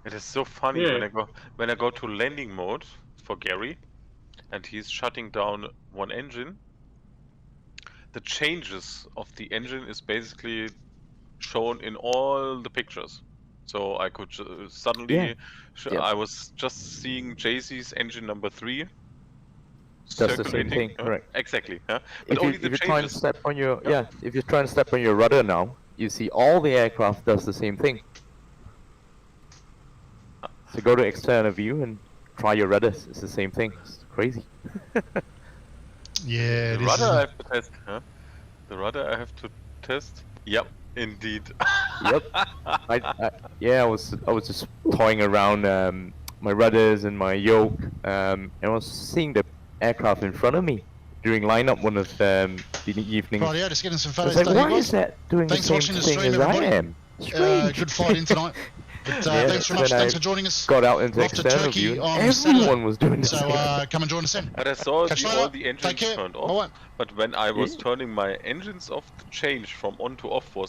It is so funny Yeah. when I go to landing mode for Gary, and he's shutting down one engine. The changes of the engine is basically shown in all the pictures. So I could suddenly, Yeah. Yeah. I was just seeing JC's engine number 3 Does the same circulating. thing, correct. Exactly. But only the if you try and changes. step on your if you try and step on your rudder now, you see all the aircraft does the same thing. So go to external view and try your rudders. It's the same thing. It's crazy. Yeah, The rudder I have to test, huh? The rudder I have to test? Yep, indeed. Yep. I was just toying around my rudders and my yoke, and I was seeing the aircraft in front of me during lineup one of the evening. Rightio, just getting some I photos was like, today, why guys. is that doing Thanks the for same watching the thing stream, as I everybody. am? Strange. Good flight in tonight. But Yeah, thanks very much. when Thanks I for joining us. got out into We're off to external Turkey view, on everyone Saturday. was doing the So same. come and join us then. But I saw Catch you all later. the Take engines care. turned Bye-bye. off. But when I was turning my engines off, the change from on to off was